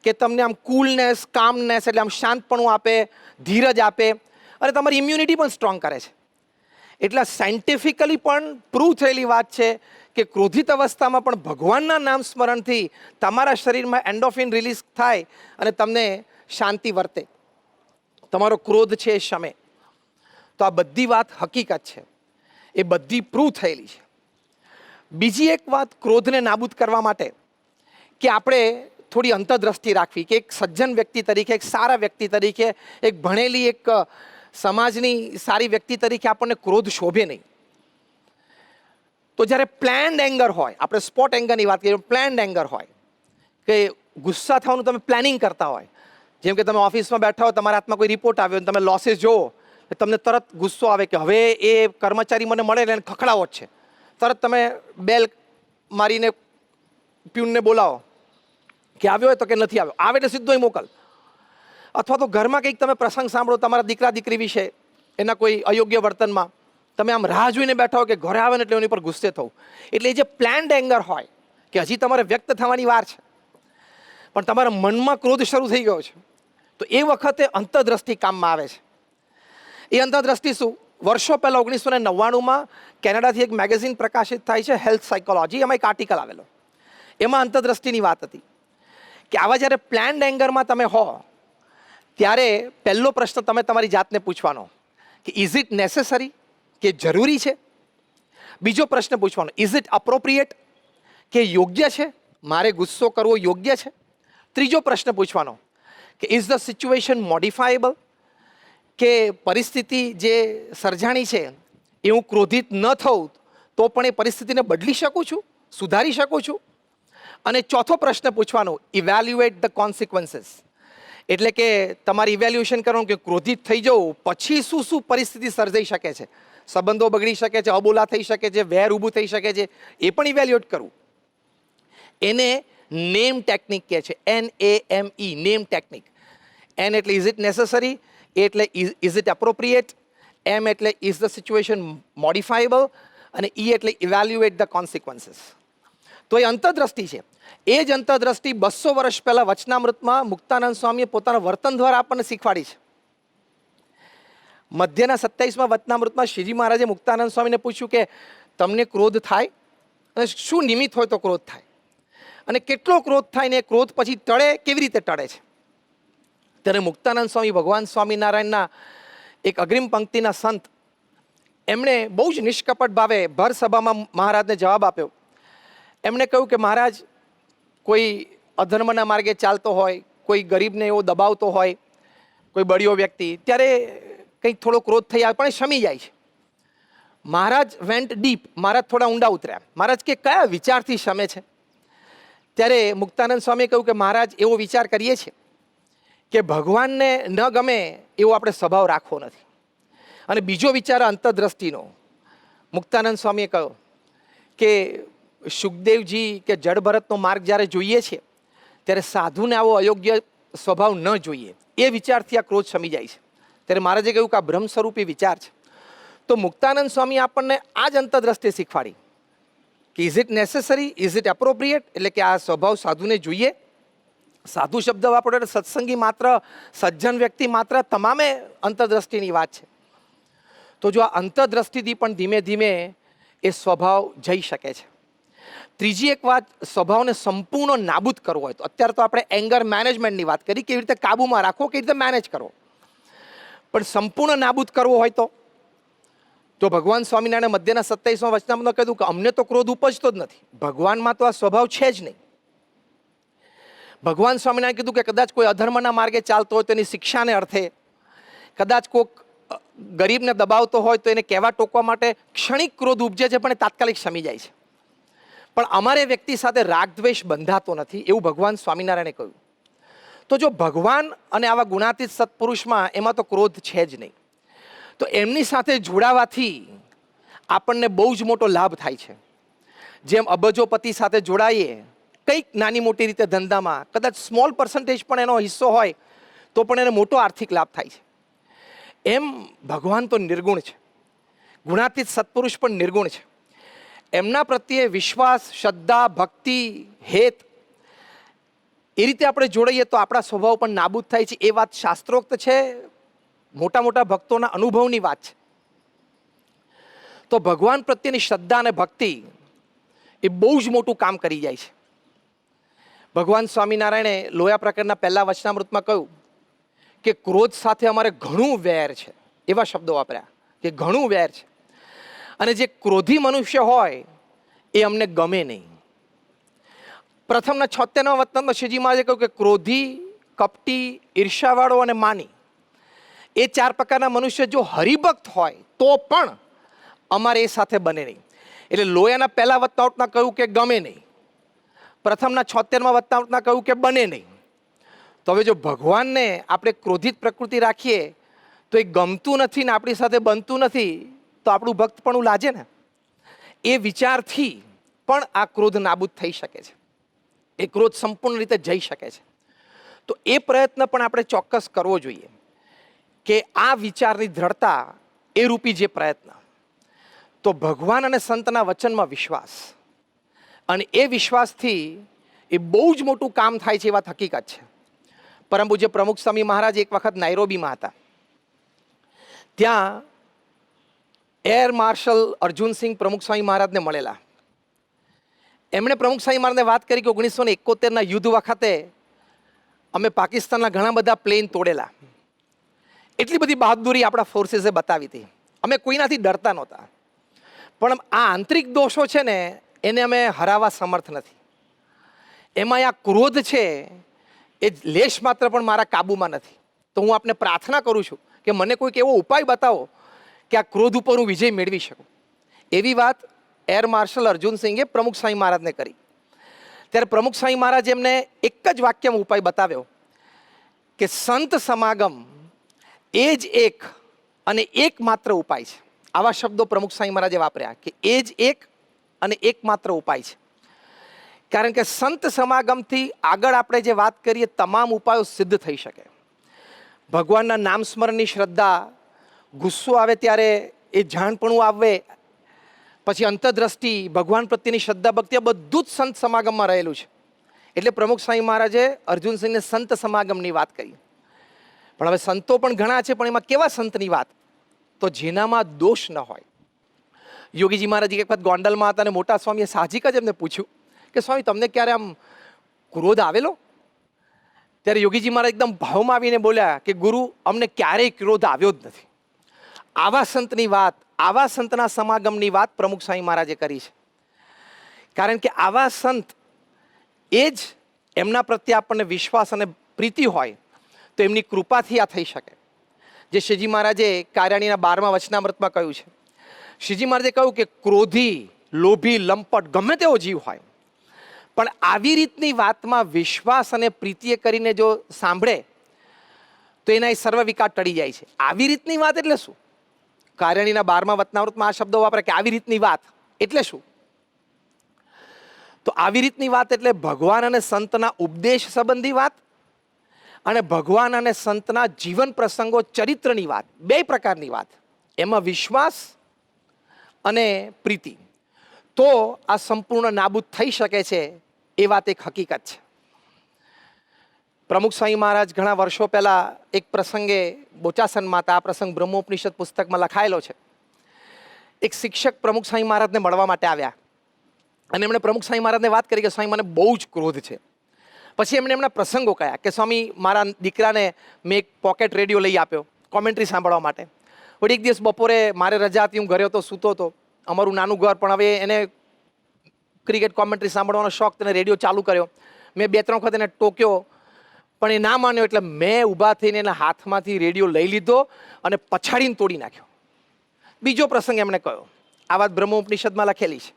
કે તમને આમ કુલનેસ, કામનેસ, એટલે આમ શાંતપણું આપે, ધીરજ આપે, અને તમારી ઇમ્યુનિટી પણ સ્ટ્રોંગ કરે છે. એટલે સાયન્ટિફિકલી પણ પ્રૂવ થયેલી વાત છે કે ક્રોધિત અવસ્થામાં પણ ભગવાનના નામ સ્મરણથી તમારા શરીરમાં એન્ડોફિન રિલીઝ થાય અને તમને શાંતિ વર્તે, તમારો ક્રોધ છે એ શમે. તો આ બધી વાત હકીકત છે, એ બધી પ્રૂવ થયેલી છે. બીજી એક વાત ક્રોધને નાબૂદ કરવા માટે કે આપણે થોડી અંતરદ્રષ્ટિ રાખવી, કે એક સજ્જન વ્યક્તિ તરીકે, એક સારા વ્યક્તિ તરીકે, એક ભણેલી, એક સમાજની સારી વ્યક્તિ તરીકે આપણને ક્રોધ શોભે નહીં. તો જ્યારે પ્લાન્ડ એંગર હોય, આપણે સ્પોટ એંગરની વાત કરીએ, પ્લાન્ડ એંગર હોય કે ગુસ્સા થવાનું તમે પ્લાનિંગ કરતા હોય, જેમ કે તમે ઓફિસમાં બેઠા હો, તમારા હાથમાં કોઈ રિપોર્ટ આવ્યો અને તમે લોસીસ જોવો, તમને તરત ગુસ્સો આવે કે હવે એ કર્મચારી મને મળે એને ખખડાવો જ છે. તરત તમે બેલ મારીને પ્યુનને બોલાવો કે આવ્યો હોય તો કે નથી આવ્યો, આવે એટલે સીધો એ મોકલ. અથવા તો ઘરમાં કંઈક તમે પ્રસંગ સાંભળો તમારા દીકરા દીકરી વિશે, એના કોઈ અયોગ્ય વર્તનમાં, તમે આમ રાહ જોઈને બેઠા હો કે ઘરે આવે ને એટલે એની પર ગુસ્સે થવું. એટલે એ જે પ્લાન્ડ એંગર હોય કે હજી તમારે વ્યક્ત થવાની વાર છે પણ તમારા મનમાં ક્રોધ શરૂ થઈ ગયો છે, તો એ વખતે અંતરદ્રષ્ટિ કામમાં આવે છે. એ અંતરદ્રષ્ટિ શું, વર્ષો પહેલાં 1999માં કેનેડાથી એક મેગેઝિન પ્રકાશિત થાય છે, હેલ્થ સાયકોલોજી, એમાં એક આર્ટિકલ આવેલો, એમાં અંતરદ્રષ્ટિની વાત હતી કે આવા જ્યારે પ્લાન્ડ એંગરમાં તમે હો ત્યારે પહેલો પ્રશ્ન તમે તમારી જાતને પૂછવાનો કે ઇઝ ઇટ નેસેસરી, કે જરૂરી છે. બીજો પ્રશ્ન પૂછવાનો, ઇઝ ઇટ અપ્રોપ્રિએટ, કે યોગ્ય છે, મારે ગુસ્સો કરવો યોગ્ય છે. ત્રીજો પ્રશ્ન પૂછવાનો કે ઇઝ ધ સિચ્યુએશન મોડિફાયેબલ, કે પરિસ્થિતિ જે સર્જાણી છે એ હું ક્રોધિત ન થઉં તો પણ એ પરિસ્થિતિને બદલી શકું છું, સુધારી શકું છું. અને ચોથો પ્રશ્ન પૂછવાનો, ઇવેલ્યુએટ ધ કોન્સિક્વન્સીસ, એટલે કે તમારે ઇવેલ્યુએશન કરવાનું કે ક્રોધિત થઈ જવું પછી શું શું પરિસ્થિતિ સર્જાઈ શકે છે, સંબંધો બગડી શકે છે, અબોલા થઈ શકે છે, વેર ઊભું થઈ શકે છે, એ પણ ઇવેલ્યુએટ કરવું. એને નેમ ટેકનિક કહે છે, NAME, નેમ ટેકનિક. N એટલે ઇઝ ઇટ નેસેસરી, એ એટલે ઇઝ ઇટ એપ્રોપ્રિએટ, M એટલે ઇઝ ધ સિચ્યુએશન મોડિફાયેબલ, અને E એટલે ઇવેલ્યુએટ ધ કોન્સિક્વન્સીસ. તો એ અંતરદ્રષ્ટિ છે. એ જ અંતરદ્રષ્ટિ 200 વર્ષ પહેલાં વચનામૃતમાં મુક્તાનંદ સ્વામીએ પોતાના વર્તન દ્વારા આપણને શીખવાડી છે. મધ્યના 27માં વચનામૃતમાં શ્રીજી મહારાજે મુક્તાનંદ સ્વામીને પૂછ્યું કે તમને ક્રોધ થાય અને શું નિમિત્ત હોય તો ક્રોધ થાય, અને કેટલો ક્રોધ થાય ને એ ક્રોધ પછી ટળે કેવી રીતે ટળે છે. ત્યારે મુક્તાનંદ સ્વામી ભગવાન સ્વામિનારાયણના એક અગ્રિમ પંક્તિના સંત, એમણે બહુ જ નિષ્કપટ ભાવે ભર સભામાં મહારાજને જવાબ આપ્યો. એમણે કહ્યું કે મહારાજ, કોઈ અધર્મના માર્ગે ચાલતો હોય, કોઈ ગરીબને એવો દબાવતો હોય, કોઈ બળિયો વ્યક્તિ, ત્યારે કંઈક થોડો ક્રોધ થઈ આવે પણ એ શમી જાય છે. મહારાજ વેન્ટ ડીપ, મહારાજ થોડા ઊંડા ઉતર્યા. મહારાજ કે કયા વિચારથી શમે છે? ત્યારે મુક્તાનંદ સ્વામીએ કહ્યું કે મહારાજ, એવો વિચાર કરીએ છીએ કે ભગવાનને ન ગમે એવો આપણે સ્વભાવ રાખવો નથી. અને બીજો વિચાર અંતરદ્રષ્ટિનો. મુક્તાનંદ સ્વામીએ કહ્યું કે સુખદેવજી કે જડભરતનો માર્ગ જ્યારે જોઈએ છે ત્યારે સાધુને આવો અયોગ્ય સ્વભાવ ન જોઈએ, એ વિચારથી આ ક્રોધ શમી જાય છે. ત્યારે મહારાજે કહ્યું કે આ બ્રહ્મ સ્વરૂપી વિચાર છે. તો મુક્તાનંદ સ્વામી આપણને આ જ અંતરદ્રષ્ટિ શીખવાડી કે is it necessary, is it appropriate, એટલે કે આ સ્વભાવ સાધુને જોઈએ. સાધુ શબ્દ વાપરો એટલે સત્સંગી માત્ર, સજ્જન વ્યક્તિ માત્ર, તમામે અંતરદ્રષ્ટિની વાત છે. તો જો આ અંતરદ્રષ્ટિથી પણ ધીમે ધીમે એ સ્વભાવ જઈ શકે છે. ત્રીજી એક વાત, સ્વભાવને સંપૂર્ણ નાબૂદ કરવો હોય તો અત્યારે તો આપણે એંગર મેનેજમેન્ટની વાત કરી, કેવી રીતે કાબૂમાં રાખવો, કેવી રીતે મેનેજ કરવો. પણ સંપૂર્ણ નાબૂદ કરવો હોય તો ભગવાન સ્વામિનારાયણ મધ્યના 27માં વચનામૃતમાં કહ્યું કે અમને તો ક્રોધ ઉપજતો જ નથી. ભગવાનમાં તો આ સ્વભાવ છે જ નહીં. ભગવાન સ્વામિનારાયણ કીધું કે કદાચ કોઈ અધર્મના માર્ગે ચાલતો હોય તો એની શિક્ષાને અર્થે, કદાચ કોઈક ગરીબને દબાવતો હોય તો એને કહેવા ટોકવા માટે ક્ષણિક ક્રોધ ઉપજે છે, પણ એ તાત્કાલિક શમી જાય છે. પણ અમારે વ્યક્તિ સાથે રાગદ્વેષ બંધાતો નથી, એવું ભગવાન સ્વામિનારાયણે કહ્યું. તો જો ભગવાન અને આવા ગુણાતીત સત્પુરુષમાં એમાં તો ક્રોધ છે જ નહીં, તો એમની સાથે જોડાવાથી આપણને બહુ જ મોટો લાભ થાય છે. જેમ અબજોપતિ સાથે જોડાઈએ કંઈક નાની મોટી રીતે ધંધામાં, કદાચ સ્મોલ પર્સન્ટેજ પણ એનો હિસ્સો હોય તો પણ એને મોટો આર્થિક લાભ થાય છે. એમ ભગવાન તો નિર્ગુણ છે, ગુણાતીત સત્પુરુષ પણ નિર્ગુણ છે. એમના પ્રત્યે વિશ્વાસ, શ્રદ્ધા, ભક્તિ, હેત એ રીતે આપણે જોડાઈએ તો આપણા સ્વભાવ પણ નાબૂદ થાય છે. એ વાત શાસ્ત્રોક્ત છે, મોટા મોટા ભક્તોના અનુભવની વાત છે. તો ભગવાન પ્રત્યેની શ્રદ્ધા અને ભક્તિ એ બહુ જ મોટું કામ કરી જાય છે. ભગવાન સ્વામિનારાયણે લોયા પ્રકરણના પહેલા વચનામૃતમાં કહ્યું કે ક્રોધ સાથે અમારે ઘણું વેર છે, એવા શબ્દો વાપર્યા કે ઘણું વેર છે. અને જે ક્રોધી મનુષ્ય હોય એ અમને ગમે નહીં. પ્રથમના 76માં વચનામૃતમાં શ્રીજી મહારાજે કહ્યું કે ક્રોધી, કપટી, ઈર્ષાવાળો અને માની, એ 4 પ્રકારના મનુષ્ય જો હરિભક્ત હોય તો પણ અમારે એ સાથે બને નહીં. એટલે લોયાના પહેલા વચનામૃતમાં કહ્યું કે ગમે નહીં, પ્રથમના 76માં વચનામૃતમાં કહ્યું કે બને નહીં. તો હવે જો ભગવાનને આપણે ક્રોધિત પ્રકૃતિ રાખીએ તો એ ગમતું નથી ને આપણી સાથે બનતું નથી, તો આપણું ભક્તપણું લાજે ને. એ વિચારથી પણ આ ક્રોધ નાબૂદ થઈ શકે છે, એ ક્રોધ સંપૂર્ણ રીતે જઈ શકે છે. તો એ પ્રયત્ન પણ આપણે ચોક્કસ કરવો જોઈએ કે આ વિચારની દ્રઢતા એ રૂપી જે પ્રયત્ન, તો ભગવાન અને સંતના વચનમાં વિશ્વાસ, અને એ વિશ્વાસથી એ બહુ જ મોટું કામ થાય છે, એ વાત હકીકત છે. પરમ પૂજ્ય પ્રમુખ સ્વામી મહારાજ એક વખત નાઇરોબીમાં હતા. ત્યાં એર માર્શલ અર્જુનસિંહ પ્રમુખ સ્વામી મહારાજને મળેલા. એમણે પ્રમુખ સ્વામી મહારાજને વાત કરી કે 1971ના યુદ્ધ વખતે અમે પાકિસ્તાનના ઘણા બધા પ્લેન તોડેલા. એટલી બધી બહાદુરી આપણા ફોર્સીસે બતાવી હતી, અમે કોઈનાથી ડરતા નહોતા. પણ આ આંતરિક દોષો છે ને, એને અમે હરાવવા સમર્થ નથી. એમાં આ ક્રોધ છે એ લેશ માત્ર પણ મારા કાબૂમાં નથી. તો હું આપને પ્રાર્થના કરું છું કે મને કોઈક એવો ઉપાય બતાવો કે આ ક્રોધ ઉપર હું વિજય મેળવી શકું. એવી વાત એર માર્શલ અર્જુનસિંહે પ્રમુખ સ્વામી મહારાજને કરી. ત્યારે પ્રમુખ સ્વામી મહારાજ એમને એક જ વાક્યમાં ઉપાય બતાવ્યો કે સંત સમાગમ એ જ એક અને એકમાત્ર ઉપાય છે. આવા શબ્દો પ્રમુખ સ્વામી મહારાજે વાપર્યા કે એ જ એક અને એકમાત્ર ઉપાય છે. કારણ કે સંત સમાગમથી આગળ આપણે જે વાત કરીએ તમામ ઉપાયો સિદ્ધ થઈ શકે. ભગવાનના નામ સ્મરણની શ્રદ્ધા, ગુસ્સો આવે ત્યારે એ જાણપણું આવે, પછી અંતરદ્રષ્ટિ, ભગવાન પ્રત્યેની શ્રદ્ધા, ભક્તિ, આ બધું જ સંત સમાગમમાં રહેલું છે. એટલે પ્રમુખ સ્વામી મહારાજે અર્જુનસિંહને સંત સમાગમની વાત કરી. પણ હવે સંતો પણ ઘણા છે, પણ એમાં કેવા સંતની વાત? તો જેનામાં દોષ ન હોય. યોગીજી મહારાજ એક વખત ગોંડલમાં હતા અને મોટા સ્વામીએ સાહજિક જ એમને પૂછ્યું કે સ્વામી તમને ક્યારે આમ ક્રોધ આવેલો? ત્યારે યોગીજી મહારાજ એકદમ ભાવમાં આવીને બોલ્યા કે ગુરુ, અમને ક્યારેય ક્રોધ આવ્યો જ નથી. આવા સંતની વાત, આવા સંતના સમાગમની વાત પ્રમુખ સ્વામી મહારાજે કરી છે. કારણ કે આવા સંત એ જ એમના પ્રત્યે આપણને વિશ્વાસ અને પ્રીતિ હોય તો એમની કૃપાથી આ થઈ શકે. જે શ્રીજી મહારાજે કાર્યાણીના 12મા વચનામૃતમાં કહ્યું છે, શ્રીજી મહારાજે કહ્યું કે ક્રોધી, લોભી, લંપટ ગમે તેવો જીવ હોય, પણ આવી રીતની વાતમાં વિશ્વાસ અને પ્રીતિએ કરીને જો સાંભળે તો એના એ સર્વ વિકાર ટળી જાય છે. આવી રીતની વાત એટલે શું? કાર્યાણીના 12મા વચનામૃતમાં આ શબ્દો વાપરે કે આવી રીતની વાત એટલે શું? તો આવી રીતની વાત એટલે ભગવાન અને સંતના ઉપદેશ સંબંધી વાત અને ભગવાન અને સંતના જીવન પ્રસંગો, ચરિત્રની વાત, બે પ્રકારની વાત. એમાં વિશ્વાસ અને પ્રીતિ, તો આ સંપૂર્ણ નાબૂદ થઈ શકે છે. એ વાત એક હકીકત છે. પ્રમુખ સ્વામી મહારાજ ઘણા વર્ષો પહેલાં એક પ્રસંગે બોચાસનમાં હતા. આ પ્રસંગ બ્રહ્મોપનિષદ પુસ્તકમાં લખાયેલો છે. એક શિક્ષક પ્રમુખ સ્વામી મહારાજને મળવા માટે આવ્યા અને એમણે પ્રમુખ સ્વામી મહારાજને વાત કરી કે સ્વામી મને બહુ જ ક્રોધ છે. પછી એમના પ્રસંગો કહ્યા કે સ્વામી મારા દીકરાને મેં એક પોકેટ રેડિયો લઈ આપ્યો કોમેન્ટ્રી સાંભળવા માટે. વળી એક દિવસ બપોરે મારે રજા હતી, હું ઘરે હતો, સૂતો હતો. અમારું નાનું ઘર, પણ હવે એને ક્રિકેટ કોમેન્ટ્રી સાંભળવાનો શોખ, તેને રેડિયો ચાલુ કર્યો. મેં 2-3 વખત એને ટોક્યો પણ એ ના માન્યો, એટલે મેં ઊભા થઈને એના હાથમાંથી રેડિયો લઈ લીધો અને પછાડીને તોડી નાખ્યો. બીજો પ્રસંગ એમણે કહ્યો, આ વાત બ્રહ્મોપનિષદમાં લખેલી છે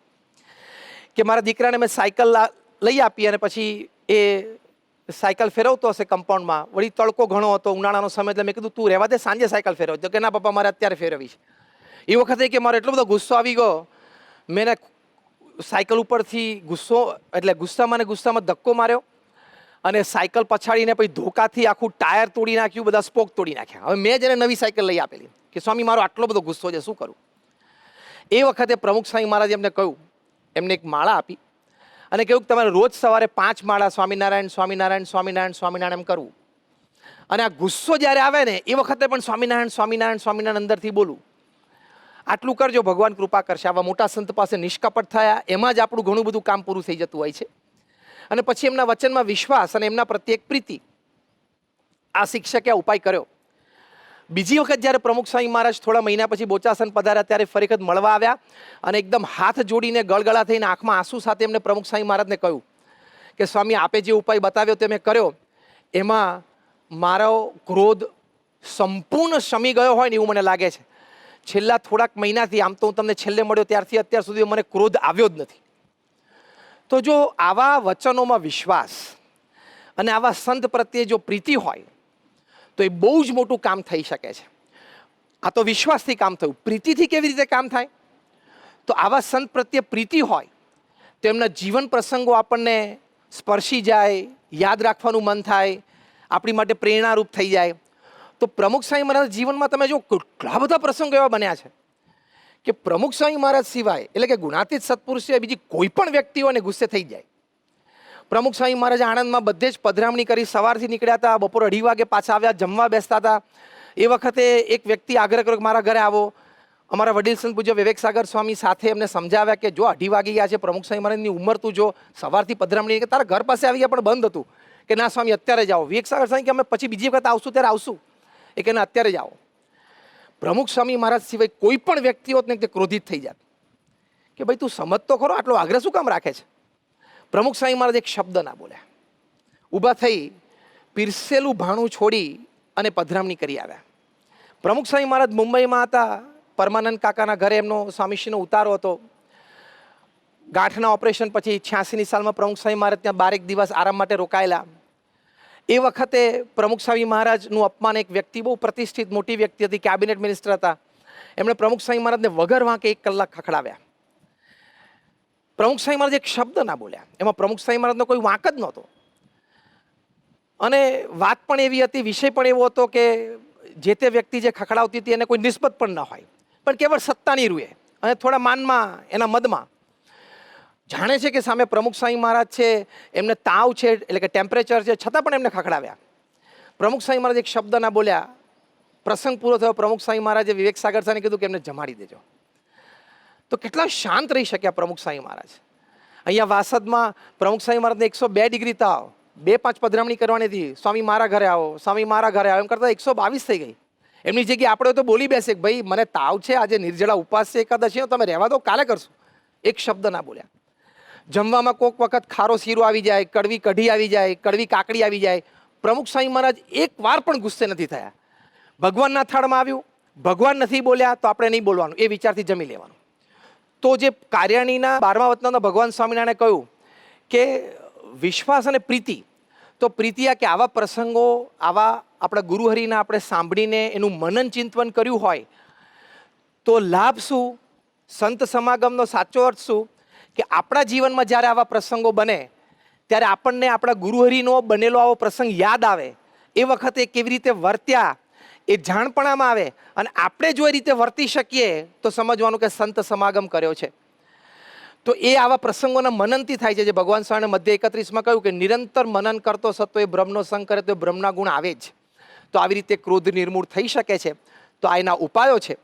કે મારા દીકરાને મેં સાયકલ લઈ આપી અને પછી એ સાયકલ ફેરવતો હશે કમ્પાઉન્ડમાં. વળી તડકો ઘણો હતો, ઉનાળાનો સમય, એટલે મેં કીધું તું રહેવા દે, સાંજે સાયકલ ફેરવ. તો કે ના પપ્પા, મારે અત્યારે ફેરવવી છે. એ વખતે કે મારો એટલો બધો ગુસ્સો આવી ગયો, મેં સાયકલ ઉપરથી ગુસ્સામાં ધક્કો માર્યો અને સાયકલ પછાડીને પછી ધોકાથી આખું ટાયર તોડી નાખ્યું, બધા સ્પોક તોડી નાખ્યા. હવે મેં જેને નવી સાયકલ લઈ આપેલી કે સ્વામી મારો આટલો બધો ગુસ્સો છે, શું કરું? એ વખતે પ્રમુખ સ્વામી મહારાજ એમને કહ્યું, એમને એક માળા આપી અને કહ્યું કે તમારે રોજ સવારે 5 માળા સ્વામિનારાયણ સ્વામિનારાયણ સ્વામિનારાયણ સ્વામિનારાયણ એમ કરવું. અને આ ગુસ્સો જ્યારે આવે ને એ વખતે પણ સ્વામિનારાયણ સ્વામિનારાયણ સ્વામિનારાયણ અંદરથી બોલું. આટલું કરજો, ભગવાન કૃપા કરશે. આવા મોટા સંત પાસે નિષ્કપટ થયા, એમાં જ આપણું ઘણું બધું કામ પૂરું થઈ જતું હોય છે. અને પછી એમના વચનમાં વિશ્વાસ અને એમના પ્રત્યે એક પ્રીતિ, આ શિક્ષકે આ ઉપાય કર્યો. બીજી વખત જ્યારે પ્રમુખ સ્વામી મહારાજ થોડા મહિના પછી બોચાસન પધાર્યા ત્યારે ફરી વખત મળવા આવ્યા અને એકદમ હાથ જોડીને ગળગળા થઈને આંખમાં આંસુ સાથે એમને પ્રમુખ સ્વામી મહારાજને કહ્યું કે સ્વામી આપે જે ઉપાય બતાવ્યો તે મેં કર્યો, એમાં મારો ક્રોધ સંપૂર્ણ શમી ગયો હોય ને એવું મને લાગે છે. છેલ્લા થોડાક મહિનાથી, આમ તો હું તમને છેલ્લે મળ્યો ત્યારથી અત્યાર સુધી મને ક્રોધ આવ્યો જ નથી. તો જો આવા વચનોમાં વિશ્વાસ અને આવા સંત પ્રત્યે જો પ્રીતિ હોય તો એ બહુ જ મોટું કામ થઈ શકે છે. આ તો વિશ્વાસથી કામ થયું. પ્રીતિથી કેવી રીતે કામ થાય? તો આવા સંત પ્રત્યે પ્રીતિ હોય તો એમના જીવન પ્રસંગો આપણને સ્પર્શી જાય, યાદ રાખવાનું મન થાય, આપણી માટે પ્રેરણારૂપ થઈ જાય. તો પ્રમુખ સ્વામી મહારાજ જીવનમાં તમે જો કેટલા બધા પ્રસંગો એવા બન્યા છે કે પ્રમુખ સ્વામી મહારાજ સિવાય, એટલે કે ગુણાતીત સત્પુરુષ સિવાય બીજી કોઈ પણ વ્યક્તિઓને ગુસ્સે થઈ જાય. પ્રમુખ સ્વામી મહારાજ આણંદમાં બધે જ પધરામણી કરી, સવારથી નીકળ્યા હતા, બપોર 2:30 વાગે પાછા આવ્યા, જમવા બેસતા હતા. એ વખતે એક વ્યક્તિ આગ્રહ કર્યો કે મારા ઘરે આવો. અમારા વડીલ સંત પૂજ્ય વિવેક સાગર સ્વામી સાથે એમને સમજાવ્યા કે જો 2:30 વાગી ગયા છે, પ્રમુખ સ્વામી મહારાજની ઉંમર તું જો, સવારથી પધરામણી, કે તારા ઘર પાસે આવી ગયા પણ બંધ હતું. કે ના સ્વામી અત્યારે જાઓ. વિવેક સાગર સ્વામી કે અમે પછી બીજી વખત આવશું ત્યારે આવશું. એ કે ના અત્યારે જાઓ. પ્રમુખ સ્વામી મહારાજ સિવાય કોઈ પણ વ્યક્તિ હોત ને તે ક્રોધિત થઈ જાત કે ભાઈ તું સમજતો ખરો, આટલો આગ્રહ શું કામ રાખે છે? પ્રમુખ સ્વામી મહારાજ એક શબ્દ ના બોલ્યા, ઊભા થઈ પીરસેલું ભાણું છોડી અને પધરામણી કરી આવ્યા. પ્રમુખ સ્વામી મહારાજ મુંબઈમાં હતા, પરમાનંદ કાકાના ઘરે એમનો સ્વામીશ્રીનો ઉતારો હતો. ગાંઠના ઓપરેશન પછી 86ની સાલમાં પ્રમુખ સ્વામી મહારાજ ત્યાં 12 દિવસ આરામ માટે રોકાયેલા. એ વખતે પ્રમુખ સ્વામી મહારાજનું અપમાન, એક વ્યક્તિ બહુ પ્રતિષ્ઠિત મોટી વ્યક્તિ હતી, કેબિનેટ મિનિસ્ટર હતા, એમણે પ્રમુખ સ્વામી મહારાજને વગર વાંકે 1 કલાક ખખડાવ્યા. પ્રમુખ સ્વામી મહારાજ એક શબ્દ ના બોલ્યા. એમાં પ્રમુખ સ્વામી મહારાજનો કોઈ વાંક જ નહોતો. અને વાત પણ એવી હતી, વિષય પણ એવો હતો કે જે તે વ્યક્તિ જે ખખડાવતી હતી એને કોઈ નિસ્બત પણ ન હોય, પણ કેવળ સત્તાની રૂએ અને થોડા માનમાં, એના મદમાં જાણે છે કે સામે પ્રમુખ સ્વામી મહારાજ છે, એમને તાવ છે, એટલે કે ટેમ્પરેચર છે, છતાં પણ એમને ખખડાવ્યા. પ્રમુખ સ્વામી મહારાજ એક શબ્દ ના બોલ્યા. પ્રસંગ પૂરો થયો. પ્રમુખ સ્વામી મહારાજે વિવેક સાગર સાહેબને કીધું કે એમને જમાડી દેજો. તો કેટલા શાંત રહી શક્યા પ્રમુખ સ્વામી મહારાજ. અહીંયા વાસદમાં પ્રમુખ સ્વામી મહારાજને 102 ડિગ્રી તાવ, 2-5 પધરામણી કરવાની હતી, સ્વામી મારા ઘરે આવો, સ્વામી મારા ઘરે આવો, એમ કરતાં 122 થઈ ગઈ. એમની જગ્યાએ આપણે તો બોલી બેસે કે ભાઈ મને તાવ છે, આજે નિર્જળા ઉપવાસ છે, એકાદશી, તમે રહેવા દો, કાલે કરશું. એક શબ્દ ના બોલ્યા. જમવામાં કોઈક વખત ખારો શીરો આવી જાય, કડવી કઢી આવી જાય, કડવી કાકડી આવી જાય, પ્રમુખ સ્વામી મહારાજ એક વાર પણ ગુસ્સે નથી થયા. ભગવાનના થાળમાં આવ્યું, ભગવાન નથી બોલ્યા તો આપણે નહીં બોલવાનું, એ વિચારથી જમી લેવાનું. તો જે કાર્યાણીના 12મા વતનાના ભગવાન સ્વામિનારાયણે કહ્યું કે વિશ્વાસ અને પ્રીતિ, તો પ્રીતિ કે આવા પ્રસંગો, આવા આપણા ગુરુહરિના આપણે સાંભળીને એનું મનન ચિંતન કર્યું હોય તો લાભ શું, સંત સમાગમનો સાચો અર્થ શું કે આપણા જીવનમાં જ્યારે આવા પ્રસંગો બને ત્યારે આપણને આપણા ગુરુહરિનો બનેલો આવો પ્રસંગ યાદ આવે, એ વખતે કેવી રીતે વર્ત્યા એ જાણપણામાં આવે, અને આપણે જો એ રીતે વર્તી શકીએ તો સમજવાનું કે સંત સમાગમ કર્યો છે. તો એ આવા પ્રસંગોના મનનથી થાય છે. જે ભગવાન સ્વામીએ મધ્ય 31માં કહ્યું કે નિરંતર મનન કરતો સત્વ એ બ્રહ્મનો સંગ કરે તો એ બ્રહ્મના ગુણ આવે જ. તો આવી રીતે ક્રોધ નિર્મૂળ થઈ શકે છે. તો આ એના ઉપાયો છે.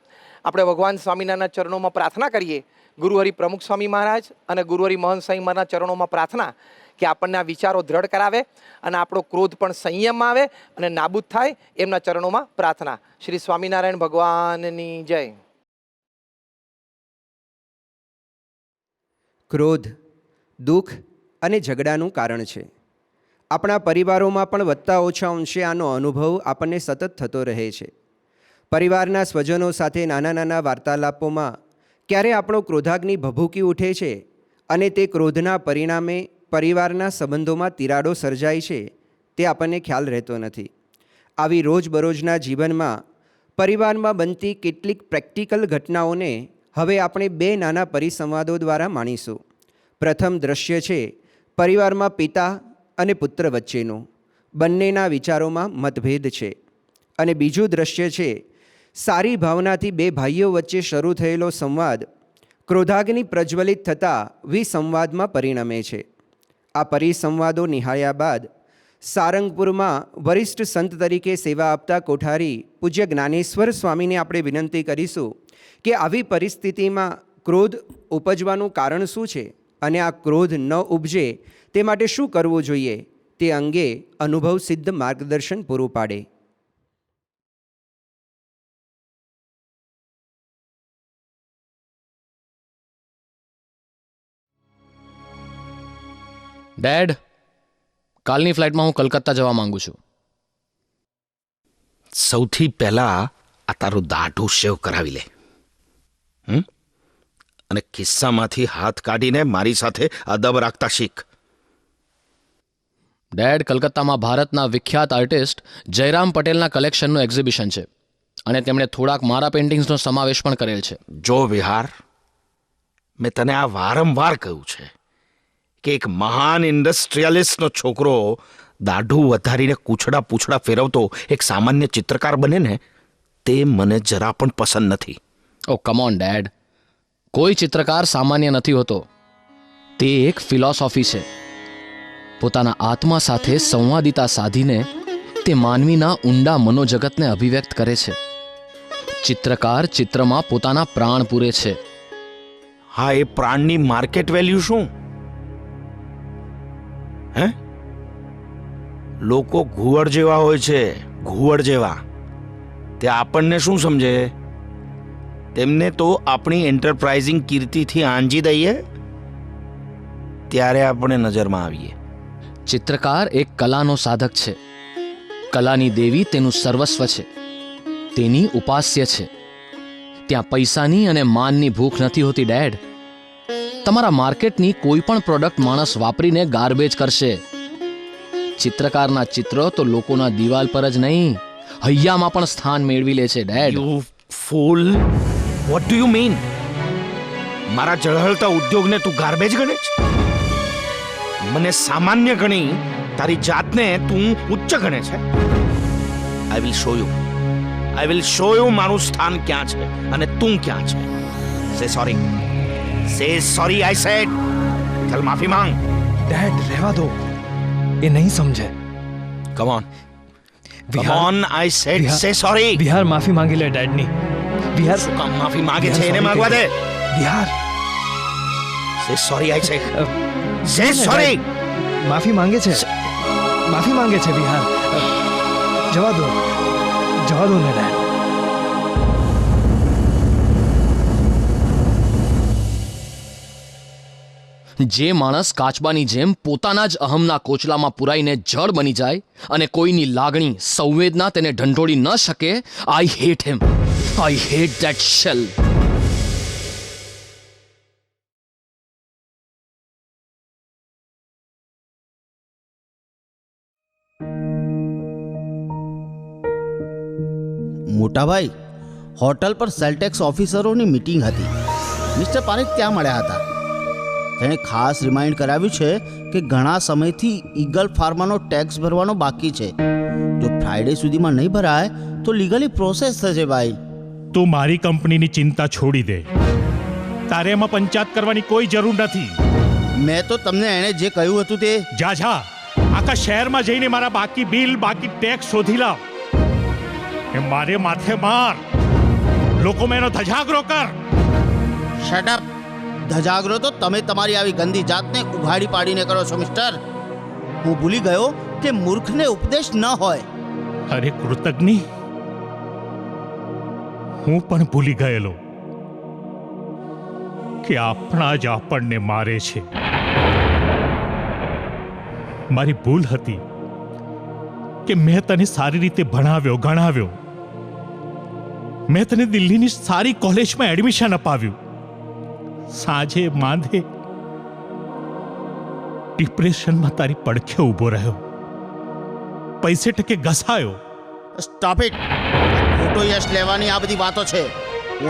આપણે ભગવાન સ્વામિનારાયણના ચરણોમાં પ્રાર્થના કરીએ, ગુરુહરિ પ્રમુખ સ્વામી મહારાજ અને ગુરુહરિ મહંત સ્વામી મહારાજના ચરણોમાં પ્રાર્થના કે આપણને આ વિચારો દ્રઢ કરાવે અને આપણો ક્રોધ પણ સંયમમાં આવે અને નાબૂદ થાય, એમના ચરણોમાં પ્રાર્થના. શ્રી સ્વામિનારાયણ ભગવાનની જય. ક્રોધ દુઃખ અને ઝઘડાનું કારણ છે. આપણા પરિવારોમાં પણ વધતા ઓછા અંશે આનો અનુભવ આપણને સતત થતો રહે છે. પરિવારના સ્વજનો સાથે નાના નાના વાર્તાલાપોમાં ક્યારે આપણો ક્રોધાગ્નિ ભભૂકી ઉઠે છે અને તે ક્રોધના પરિણામે પરિવારના સંબંધોમાં તિરાડો સર્જાય છે, તે આપણને ખ્યાલ રહેતો નથી. આવી રોજબરોજના જીવનમાં પરિવારમાં બનતી કેટલીક પ્રેક્ટિકલ ઘટનાઓને હવે આપણે 2 નાના પરિસંવાદો દ્વારા માણીશું. પ્રથમ દ્રશ્ય છે પરિવારમાં પિતા અને પુત્ર વચ્ચેનું. બંનેના વિચારોમાં મતભેદ છે. અને બીજું દ્રશ્ય છે સારી ભાવનાથી 2 ભાઈઓ વચ્ચે શરૂ થયેલો સંવાદ ક્રોધાગ્નિ પ્રજ્વલિત થતાં વિસંવાદમાં પરિણમે છે. આ પરિસંવાદો નિહાળ્યા બાદ સારંગપુરમાં વરિષ્ઠ સંત તરીકે સેવા આપતા કોઠારી પૂજ્ય જ્ઞાનેશ્વર સ્વામીને આપણે વિનંતી કરીશું કે આવી પરિસ્થિતિમાં ક્રોધ ઉપજવાનું કારણ શું છે અને આ ક્રોધ ન ઉપજે તે માટે શું કરવું જોઈએ તે અંગે અનુભવ સિદ્ધ માર્ગદર્શન પૂરું પાડે. ડેડ, કાલની ફ્લાઇટમાં હું કલકત્તા જવા માંગુ છું. સૌથી પહેલા આ તારું દાઢું શેવ કરાવી લે, અને ખિસ્સામાંથી હાથ કાઢીને મારી સાથે અદબ રાખતા શીખ. ડેડ, કલકત્તામાં ભારતના વિખ્યાત આર્ટિસ્ટ જયરામ પટેલના કલેક્શનનું એક્ઝિબિશન છે અને તેમણે થોડાક મારા પેઇન્ટિંગ્સનો સમાવેશ પણ કરેલ છે. જો વિહાર, મેં તને આ વારંવાર કહ્યું છે કે એક મહાન ઇન્ડસ્ટ્રીયલિસ્ટનો છોકરો દાઢું વધારીને પૂંછડા ફેરવતો એક સામાન્ય ચિત્રકાર બને ને, તે મને જરા પણ પસંદ નથી. ઓ કમ ઓન ડેડ, કોઈ ચિત્રકાર સામાન્ય નથી હોતો. તે એક ફિલોસોફી છે. પોતાના આત્મા સાથે સંવાદિતા સાધીને તે માનવીના ઊંડા મનોજગતને અભિવ્યક્ત કરે છે. ચિત્રકાર ચિત્રમાં પોતાના પ્રાણ પૂરે છે. હા, એ પ્રાણની માર્કેટ વેલ્યુ શું? હે? લોકો ઘુવડ જેવા હોય છે, ઘુવડ જેવા. તે આપણને શું સમજે? તેમને તો આપણી એન્ટરપ્રાઇઝિંગ કીર્તિથી આંજી દઈએ ત્યારે આપણે નજરમાં આવીએ. ચિત્રકાર એક કલાનો સાધક છે. કલાની દેવી તેનું સર્વસ્વ છે, તેની ઉપાસ્ય છે. ત્યાં પૈસાની અને માનની ભૂખ નથી હોતી ડેડ. તમારા માર્કેટની કોઈ પણ પ્રોડક્ટ માણસ વાપરીને ગાર્બેજ કરશે. ચિત્રકારના ચિત્રો તો લોકોના દિવાલ પર જ નહીં, હૈયામાં પણ સ્થાન મેળવી લે છે dad. You fool, what do you mean? મારા ઝળહળતા ઉદ્યોગને તું ગાર્બેજ ગણે છે? મને સામાન્ય ગણી તારી જાતને તું ઉચ્ચ ગણે છે. આઈ વિલ શો યુ મારું સ્થાન ક્યાં છે અને તું ક્યાં છે. સે સોરી, આઈ સેડ. ચલ માફી માંગ. ડેડ, રહેવા દો, એ નહીં સમજે. કમ ઓન, આઈ સેડ સે સોરી. વિહાર માફી માંગી લે ડેડની. વિહાર શું કામ માફી માંગે છે? એને માંગવા દે. વિહાર સે સોરી આઈ સે સે સોરી. માફી માંગે છે, માફી માંગે છે વિહાર. જવા દો ને ડેડ. જે માણસ કાચબાની જેમ પોતાના જ અહમના કોચલામાં પુરાઈને જળ બની જાય અને કોઈની લાગણી સંવેદના તેને ઢંઢોળી ન શકે, I hate him. I hate that shell. મોટાભાઈ, હોટલ પર સેલટેક્સ ઓફિસરોની મીટિંગ હતી. મિસ્ટર પારેખ ત્યાં મળ્યા હતા. તેણે ખાસ રિમાઇન્ડ કરાવ્યું છે કે ઘણા સમયથી ઈગલ ફાર્માનો ટેક્સ ભરવાનો બાકી છે. જો ફ્રાઈડે સુધીમાં નહીં ભરાય તો લીગલી પ્રોસેસ થશે ભાઈ. તું મારી કંપનીની ચિંતા છોડી દે. તારે એમાં પંચાયત કરવાની કોઈ જરૂર નથી. મેં તો તમને એણે જે કહ્યું હતું તે જા આખા શહેરમાં જઈને મારા બાકી બિલ, બાકી ટેક્સ શોધી લાવ. એ મારે માથે માર. લોકોમાં એનો ધજાગરો કર. Shut up. ધજાગરો તો તમે તમારી આવી ગંદી જાતને ઉઘાડી પાડીને કરો છો મિસ્ટર. હું ભૂલી ગયો કે મૂર્ખને ઉપદેશ ન હોય. અરે કૃતજ્ઞ, હું પણ ભૂલી ગયેલો કે આપણા જ આપણને મારે છે. મારી ભૂલ હતી કે મેં તને સારી રીતે ભણાવ્યો, ગણાવ્યો. મેં તને દિલ્હીની સારી કોલેજમાં એડમિશન અપાવ્યું. સાંજે માંદે ડિપ્રેશનમાં તારી પડખે ઊભો રહ્યો, પૈસે ટકે ઘસાયો. Stop it. ખોટો યશ લેવાની આ બધી વાતો છે.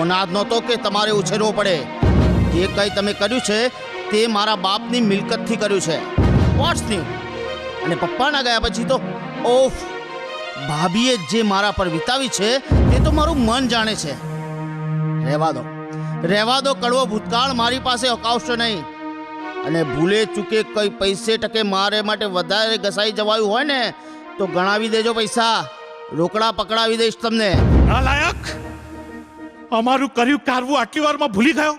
ઓનાદ નહોતો કે તમારે ઉછેરવો પડે. જે કંઈ તમે કર્યું છે તે મારા બાપની મિલકતથી કર્યું છે. What's new? અને પપ્પાના ગયા પછી તો ઓફ, ભાભીએ જે મારા પર વિતાવી છે તે તો મારું મન જાણે છે. રહેવા દો કડવો ભૂતકાળ મારી પાસે અકાવશો નહીં. અને ભૂલે ચૂકે કંઈ પૈસે ટકે મારે માટે વધારે ઘસાઈ જવાયું હોય ને તો ગણાવી દેજો પૈસા. રોકડા પકડાવી દઈશ તમને. નાલાયક! અમારું કર્યું કારવું આટલી વારમાં ભૂલી ગયો?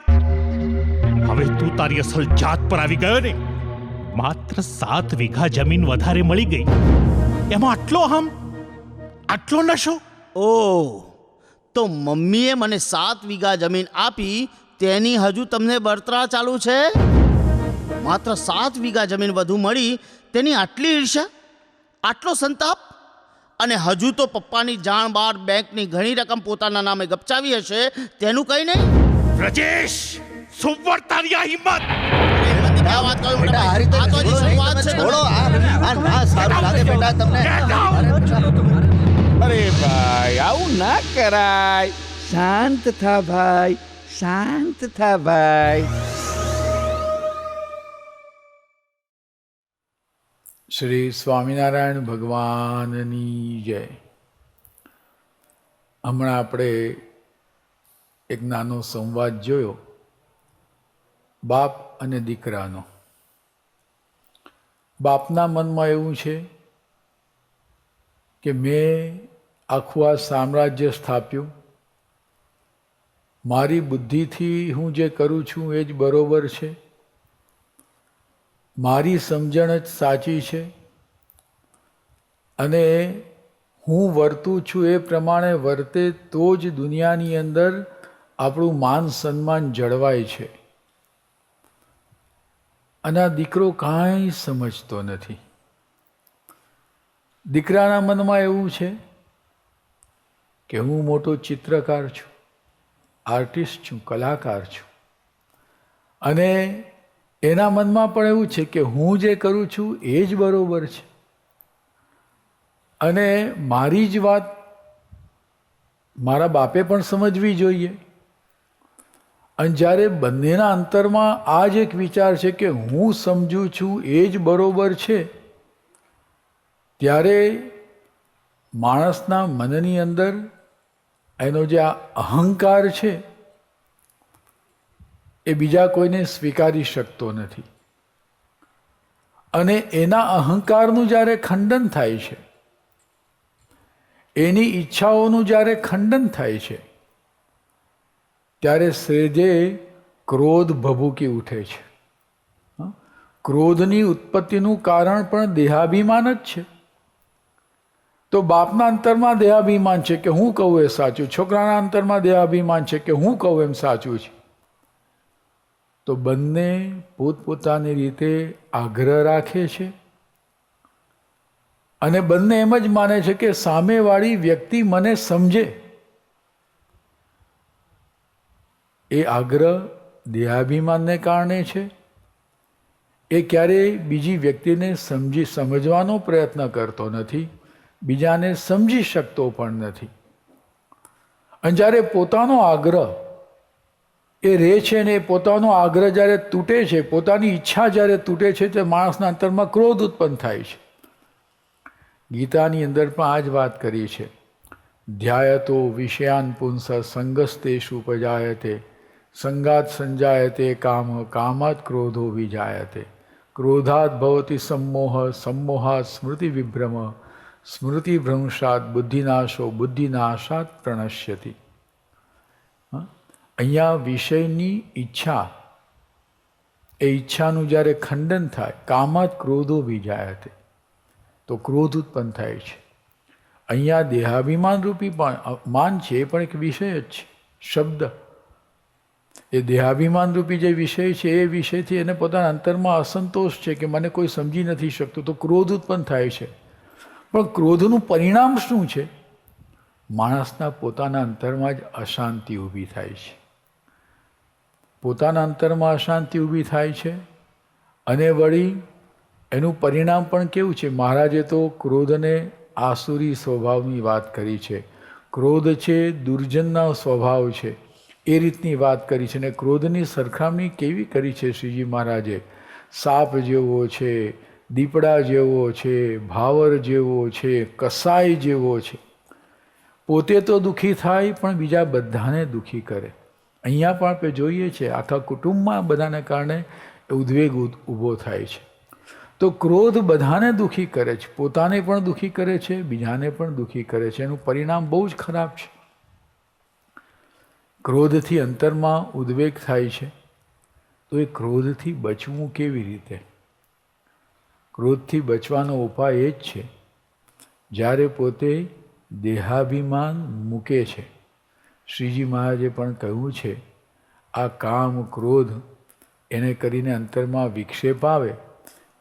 હવે તું તારી અસલ જાત પર આવી ગયો ને. માત્ર 7 વીઘા જમીન વધારે મળી ગઈ, એમાં આટલો અહમ, આટલો નશો. ઓહ, તો મમ્મીએ મને 7 વીઘા જમીન આપી તેની હજુ તમને બળતરા ચાલુ છે? માત્ર 7 વીઘા જમીન વધુ મળી તેની આટલી ઈર્ષ્યા, આટલો સંતાપ? અને હજુ તો પપ્પાની જાણ બહાર બેંકની ઘણી રકમ પોતાના નામે ગપચાવી હશે તેનું કંઈ નહીં. રજેશ, સુવર તારી આ હિંમત! આ વાત કહું બેટા, આ તો હજી શરૂઆત છે. છોડો, આ ના સારું લાગે બેટા તમને. અરે ભાઈ, આવું ના કરાય. શાંત થા ભાઈ, શાંત થા ભાઈ. શ્રી સ્વામિનારાયણ ભગવાનની જય. હમણાં આપણે એક નાનો સંવાદ જોયો બાપ અને દીકરાનો. બાપના મનમાં એવું છે કે મેં આખું આ સામ્રાજ્ય સ્થાપ્યું, મારી બુદ્ધિથી હું જે કરું છું એ જ બરોબર છે, મારી સમજણ જ સાચી છે, અને હું વર્તું છું એ પ્રમાણે વર્તે તો જ દુનિયાની અંદર આપણું માન સન્માન જળવાય છે. અને આ દીકરો કાંઈ સમજતો નથી. દીકરાના મનમાં એવું છે કે હું મોટો ચિત્રકાર છું, આર્ટિસ્ટ છું, કલાકાર છું, અને એના મનમાં પણ એવું છે કે હું જે કરું છું એ જ બરોબર છે, અને મારી જ વાત મારા બાપે પણ સમજવી જોઈએ. અને જ્યારે બંનેના અંતરમાં આ જ એક વિચાર છે કે હું સમજું છું એ જ બરોબર છે, ત્યારે માણસના મનની અંદર એનો જે આ અહંકાર છે એ બીજા કોઈને સ્વીકારી શકતો નથી. અને એના અહંકારનું જ્યારે ખંડન થાય છે, એની ઈચ્છાઓનું જ્યારે ખંડન થાય છે, ત્યારે સહેજે ક્રોધ ભભૂકી ઉઠે છે. ક્રોધની ઉત્પત્તિનું કારણ પણ દેહાભિમાન જ છે. તો બાપના અંતરમાં દેહાભિમાન છે કે હું કહું એ સાચું, છોકરાના અંતરમાં દેહાભિમાન છે કે હું કહું એમ સાચું છે. તો બંને પોતપોતાની રીતે આગ્રહ રાખે છે અને બંને એમ જ માને છે કે સામેવાળી વ્યક્તિ મને સમજે. એ આગ્રહ દેહાભિમાનને કારણે છે. એ ક્યારેય બીજી વ્યક્તિને સમજવાનો પ્રયત્ન કરતો નથી, બીજાને સમજી શકતો પણ નથી. અને જ્યારે પોતાનો આગ્રહ એ રહે છે ને એ પોતાનો આગ્રહ જ્યારે તૂટે છે, પોતાની ઈચ્છા જ્યારે તૂટે છે, તો માણસના અંતરમાં ક્રોધ ઉત્પન્ન થાય છે. ગીતાની અંદર પણ આ જ વાત કરી છે. ધ્યાયતો વિષયાન પુંસ સંગસ્તેષુ ઉપજાયતે સંગાત સંજાયતે કામ કામાત ક્રોધો વિજાયતે ક્રોધાત ભવતિ सम्मोह सम्मोहात् स्मृति विभ्रम स्मृति भ्रंशात बुद्धिनाशो बुद्धिनाशात प्रणश्यति. અહીંયા વિષયની ઈચ્છા, એ ઈચ્છાનું જ્યારે ખંડન થાય, કામાત ક્રોધો વિજાયતે, તો ક્રોધ ઉત્પન્ન થાય છે. અહીંયા દેહાભિમાન રૂપી પણ માન છે, એ પણ એક વિષય જ છે. શબ્દ એ દેહાભિમાન રૂપી જે વિષય છે, એ વિષયથી એને પોતાના અંતરમાં અસંતોષ છે કે મને કોઈ સમજી નથી શકતું, તો ક્રોધ ઉત્પન્ન થાય છે. પણ ક્રોધનું પરિણામ શું છે? માણસના પોતાના અંતરમાં જ અશાંતિ ઊભી થાય છે. પોતાના અંતરમાં અશાંતિ ઊભી થાય છે અને વળી એનું પરિણામ પણ કેવું છે? મહારાજે તો ક્રોધને આસુરી સ્વભાવની વાત કરી છે. ક્રોધ છે દુર્જનનો સ્વભાવ છે, એ રીતની વાત કરી છે. અને ક્રોધની સરખામણી કેવી કરી છે શ્રીજી મહારાજે? સાપ જેવો છે, દીપડા જેવો છે, ભાવર જેવો છે, કસાય જેવો છે. પોતે તો દુઃખી થાય પણ બીજા બધાને દુઃખી કરે. અહીંયા પણ આપણે જોઈએ છે, આખા કુટુંબમાં બધાને કારણે ઉદ્વેગ ઊભો થાય છે. તો ક્રોધ બધાને દુઃખી કરે છે, પોતાને પણ દુઃખી કરે છે, બીજાને પણ દુઃખી કરે છે. એનું પરિણામ બહુ જ ખરાબ છે. ક્રોધથી અંતરમાં ઉદ્વેગ થાય છે, તો એ ક્રોધથી બચવું કેવી રીતે? ક્રોધથી બચવાનો ઉપાય એ જ છે, જ્યારે પોતે દેહાભિમાન મૂકે છે. શ્રીજી મહારાજે પણ કહ્યું છે, આ કામ ક્રોધ એને કરીને અંતરમાં વિક્ષેપ આવે,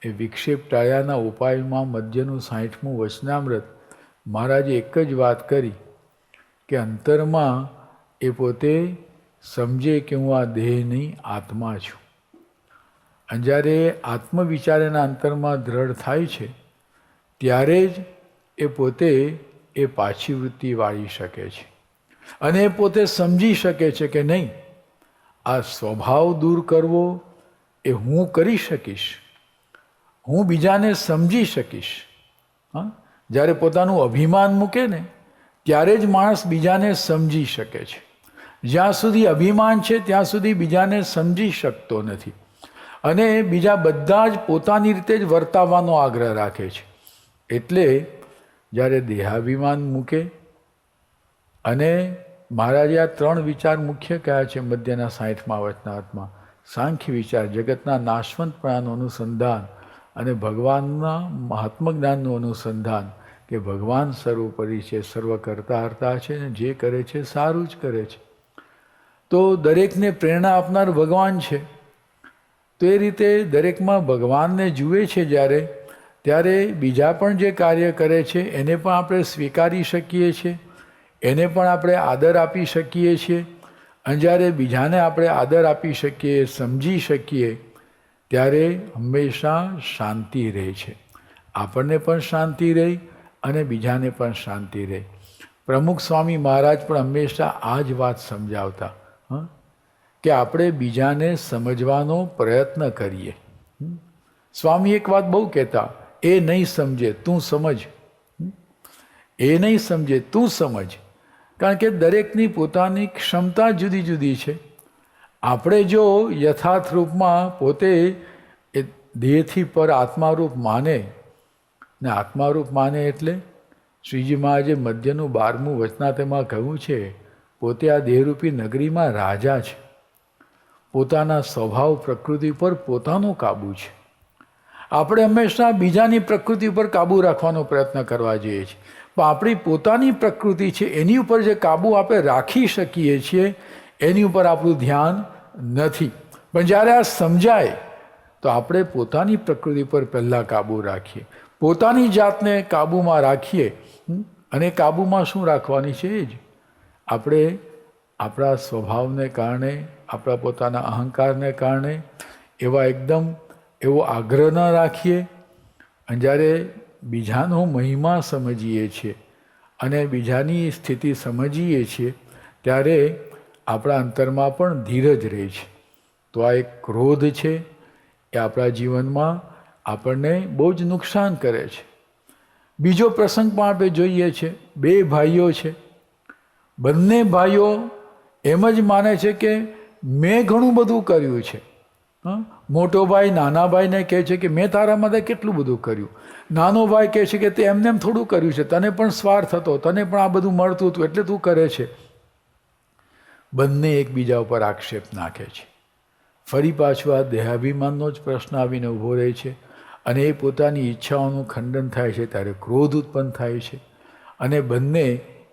એ વિક્ષેપ ટાળ્યાના ઉપાયમાં મધ્યનું 60મું વચનામૃત મહારાજે એક જ વાત કરી કે અંતરમાં એ પોતે સમજે કે હું આ દેહની આત્મા છું. અને જ્યારે આત્મવિચાર એના અંતરમાં દ્રઢ થાય છે, ત્યારે જ એ પોતે એ પાછી વૃત્તિ વાળી શકે છે અને એ પોતે સમજી શકે છે કે નહીં, આ સ્વભાવ દૂર કરવો એ હું કરી શકીશ, હું બીજાને સમજી શકીશ. જ્યારે પોતાનું અભિમાન મૂકે ને ત્યારે જ માણસ બીજાને સમજી શકે છે. જ્યાં સુધી અભિમાન છે ત્યાં સુધી બીજાને સમજી શકતો નથી અને બીજા બધા જ પોતાની રીતે જ વર્તાવવાનો આગ્રહ રાખે છે. એટલે જ્યારે દેહાભિમાન મૂકે, અને મહારાજે આ 3 વિચાર મુખ્ય કયા છે મધ્યના 60મા વચનામૃતમાં: સાંખ્ય વિચાર, જગતના નાશવંતપણાનું અનુસંધાન, અને ભગવાનના મહાત્મ જ્ઞાનનું અનુસંધાન કે ભગવાન સર્વોપરી છે, સર્વ કરતા હર્તા છે ને જે કરે છે સારું જ કરે છે. તો દરેકને પ્રેરણા આપનાર ભગવાન છે. તો એ રીતે દરેકમાં ભગવાનને જુએ છે જ્યારે, ત્યારે બીજા પણ જે કાર્ય કરે છે એને પણ આપણે સ્વીકારી શકીએ છીએ, એને પણ આપણે આદર આપી શકીએ છીએ. અને જ્યારે બીજાને આપણે આદર આપી શકીએ, સમજી શકીએ, ત્યારે હંમેશા શાંતિ રહે છે. આપણને પણ શાંતિ રહે અને બીજાને પણ શાંતિ રહે. પ્રમુખ સ્વામી મહારાજ પણ હંમેશા આ જ વાત સમજાવતા કે આપણે બીજાને સમજવાનો પ્રયત્ન કરીએ. સ્વામી એક વાત બહુ કહેતા, એ નહીં સમજે તું સમજ, એ નહીં સમજે તું સમજ. કારણ કે દરેકની પોતાની ક્ષમતા જુદી જુદી છે. આપણે જો યથાર્થ રૂપમાં પોતે એ દેહથી પર આત્મારૂપ માને, ને આત્મારૂપ માને એટલે શ્રીજી મહારાજે મધ્યનું 12મું વચનામૃતમાં કહ્યું છે, પોતે આ દેહરૂપી નગરીમાં રાજા છે. પોતાના સ્વભાવ પ્રકૃતિ પર પોતાનો કાબુ છે. આપણે હંમેશા બીજાની પ્રકૃતિ ઉપર કાબૂ રાખવાનો પ્રયત્ન કરવા જોઈએ છીએ, પણ આપણી પોતાની પ્રકૃતિ છે એની ઉપર જે કાબૂ આપણે રાખી શકીએ છીએ એની ઉપર આપણું ધ્યાન નથી. પણ જ્યારે આ સમજાય તો આપણે પોતાની પ્રકૃતિ પર પહેલાં કાબૂ રાખીએ, પોતાની જાતને કાબૂમાં રાખીએ. અને કાબૂમાં શું રાખવાની છે? એ જ આપણે આપણા સ્વભાવને કારણે, આપણા પોતાના અહંકારને કારણે એવો આગ્રહ ન રાખીએ. અને જ્યારે બીજાનો મહિમા સમજીએ છીએ અને બીજાની સ્થિતિ સમજીએ છીએ ત્યારે આપણા અંતરમાં પણ ધીરજ રહે છે. તો આ એક ક્રોધ છે, એ આપણા જીવનમાં આપણને બહુ જ નુકસાન કરે છે. બીજો પ્રસંગ પણ આપણે જોઈએ છે. 2 ભાઈઓ છે, બંને ભાઈઓ એમ જ માને છે કે મેં ઘણું બધું કર્યું છે. મોટો ભાઈ નાના ભાઈને કહે છે કે મેં તારા માટે કેટલું બધું કર્યું. નાનો ભાઈ કહે છે કે તે એમને એમ થોડું કર્યું છે, તને પણ સ્વાર્થ હતો, તને પણ આ બધું મળતું હતું એટલે તું કરે છે. બંને એકબીજા ઉપર આક્ષેપ નાખે છે. ફરી પાછું આ દેહાભિમાનનો જ પ્રશ્ન આવીને ઊભો રહે છે અને એ પોતાની ઈચ્છાઓનું ખંડન થાય છે ત્યારે ક્રોધ ઉત્પન્ન થાય છે અને બંને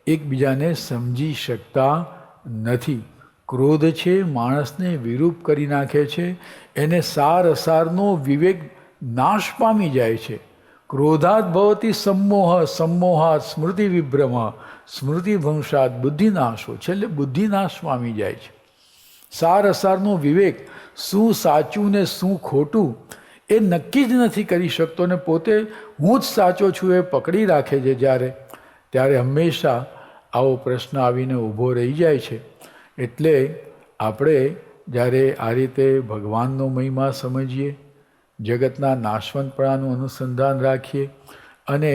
એકબીજાને સમજી શકતા નથી. ક્રોધ છે માણસને વિરૂપ કરી નાખે છે, એને સાર અસારનો વિવેક નાશ પામી જાય છે. ક્રોધાત ભવતી સંમોહ, સંમોહાત સ્મૃતિ વિભ્રમ, સ્મૃતિ ભંશાત બુદ્ધિનાશો. છેલ્લે બુદ્ધિનાશ પામી જાય છે. સાર અસારનો વિવેક, શું સાચું ને શું ખોટું એ નક્કી જ નથી કરી શકતો ને પોતે હું જ સાચો છું એ પકડી રાખે છે. ત્યારે હંમેશા આવો પ્રશ્ન આવીને ઊભો રહી જાય છે. એટલે આપણે જ્યારે આ રીતે ભગવાનનો મહિમા સમજીએ, જગતના નાશવંતપણાનું અનુસંધાન રાખીએ અને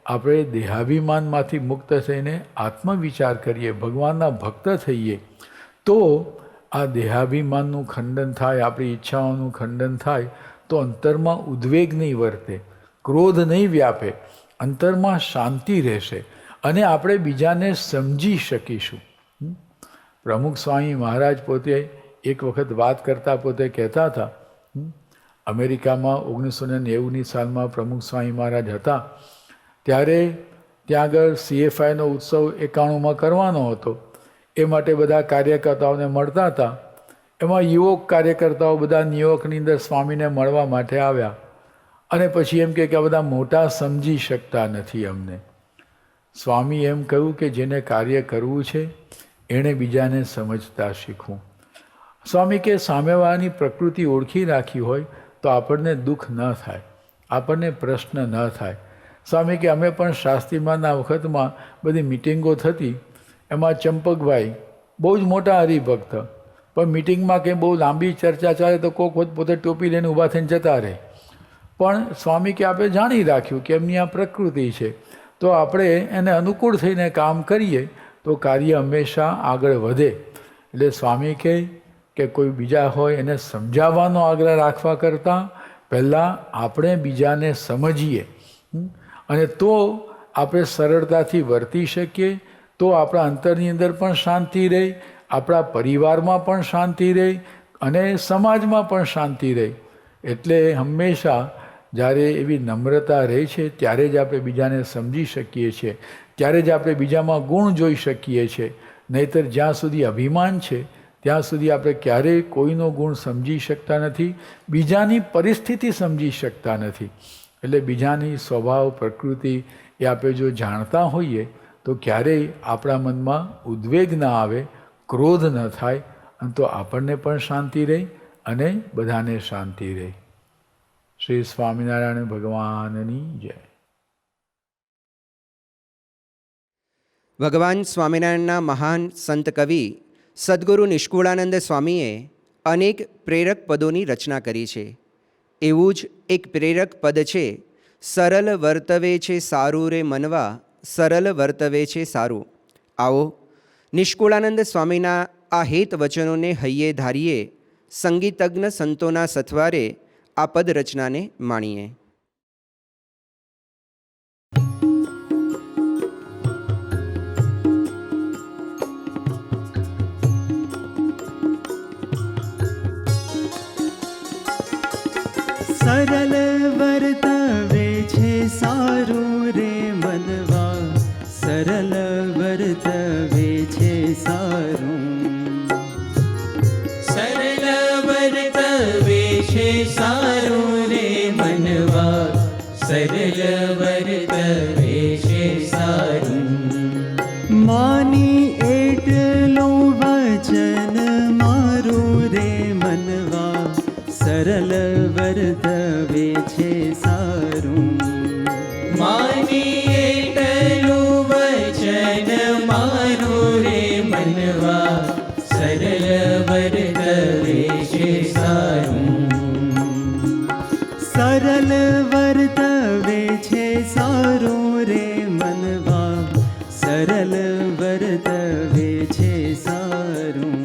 આપણે દેહાભિમાનમાંથી મુક્ત થઈને આત્મવિચાર કરીએ, ભગવાનના ભક્ત થઈએ, તો આ દેહાભિમાનનું ખંડન થાય, આપણી ઈચ્છાઓનું ખંડન થાય તો અંતરમાં ઉદ્વેગ નહીં વર્તે, ક્રોધ નહીં વ્યાપે, અંતરમાં શાંતિ રહેશે અને આપણે બીજાને સમજી શકીશું. પ્રમુખ સ્વામી મહારાજ પોતે એક વખત વાત કરતા પોતે કહેતા હતા, અમેરિકામાં 1990ની સાલમાં પ્રમુખ સ્વામી મહારાજ હતા ત્યારે ત્યાં આગળ CFIનો ઉત્સવ 91માં કરવાનો હતો. એ માટે બધા કાર્યકર્તાઓને મળતા હતા. એમાં યુવક કાર્યકર્તાઓ બધા ન્યુયોર્કની અંદર સ્વામીને મળવા માટે આવ્યા અને પછી એમ કે આ બધા મોટા સમજી શકતા નથી અમને. સ્વામી એમ કહ્યું કે જેને કાર્ય કરવું છે એણે બીજાને સમજતા શીખવું. સ્વામી કે સામેવાળાની પ્રકૃતિ ઓળખી રાખી હોય તો આપણને દુઃખ ન થાય, આપણને પ્રશ્ન ન થાય. સ્વામી કે અમે પણ શાસ્ત્રીમાના વખતમાં બધી મિટિંગો થતી, એમાં ચંપકભાઈ બહુ જ મોટા હરિભક્ત, પણ મિટિંગમાં કંઈ બહુ લાંબી ચર્ચા ચાલે તો કોક વખત પોતે ટોપી લઈને ઊભા થઈને જતા રહે. પણ સ્વામી કે આપણે જાણી રાખ્યું કે એમની આ પ્રકૃતિ છે તો આપણે એને અનુકૂળ થઈને કામ કરીએ તો કાર્ય હંમેશા આગળ વધે. એટલે સ્વામી કહે કે કોઈ બીજા હોય એને સમજાવવાનો આગ્રહ રાખવા કરતાં પહેલાં આપણે બીજાને સમજીએ અને તો આપણે સરળતાથી વર્તી શકીએ, તો આપણા અંતરની અંદર પણ શાંતિ રહે, આપણા પરિવારમાં પણ શાંતિ રહે અને સમાજમાં પણ શાંતિ રહે. એટલે હંમેશા જ્યારે એવી નમ્રતા રહે છે ત્યારે જ આપણે બીજાને સમજી શકીએ છીએ, ત્યારે જ આપણે બીજામાં ગુણ જોઈ શકીએ છીએ. નહીંતર જ્યાં સુધી અભિમાન છે ત્યાં સુધી આપણે ક્યારેય કોઈનો ગુણ સમજી શકતા નથી, બીજાની પરિસ્થિતિ સમજી શકતા નથી. એટલે બીજાની સ્વભાવ પ્રકૃતિ એ આપણે જો જાણતા હોઈએ તો ક્યારેય આપણા મનમાં ઉદ્વેગ ન આવે, ક્રોધ ન થાય અને તો આપણને પણ શાંતિ રહે અને બધાને શાંતિ રહે. શ્રી સ્વામિનારાયણ ભગવાનની જય. ભગવાન સ્વામિનારાયણના મહાન સંત કવિ સદ્ગુરુ નિષ્કુળાનંદ સ્વામીએ અનેક પ્રેરક પદોની રચના કરી છે. એવું જ એક પ્રેરક પદ છે, સરલ વર્તવે છે સારું રે મનવા, સરલ વર્તવે છે સારું. આવો નિષ્કુળાનંદ સ્વામીના આ હેત વચનોને હૈયે ધારીએ, સંગીતજ્ઞ સંતોના સથવારે આ પદ રચનાને માણીએ. સરલ સારું રે મનવા સરળ વર્તવે છે સારું. માની એટલું વચન મારું રે મનવા સરળ વર્તવે છે સારું. માની એટલું વચન મારું રે મનવા સરળ વર્તવે છે સારું. સરળ વર્તવે છે સારું રે મનવા સરળ વર્તવે છે સારું.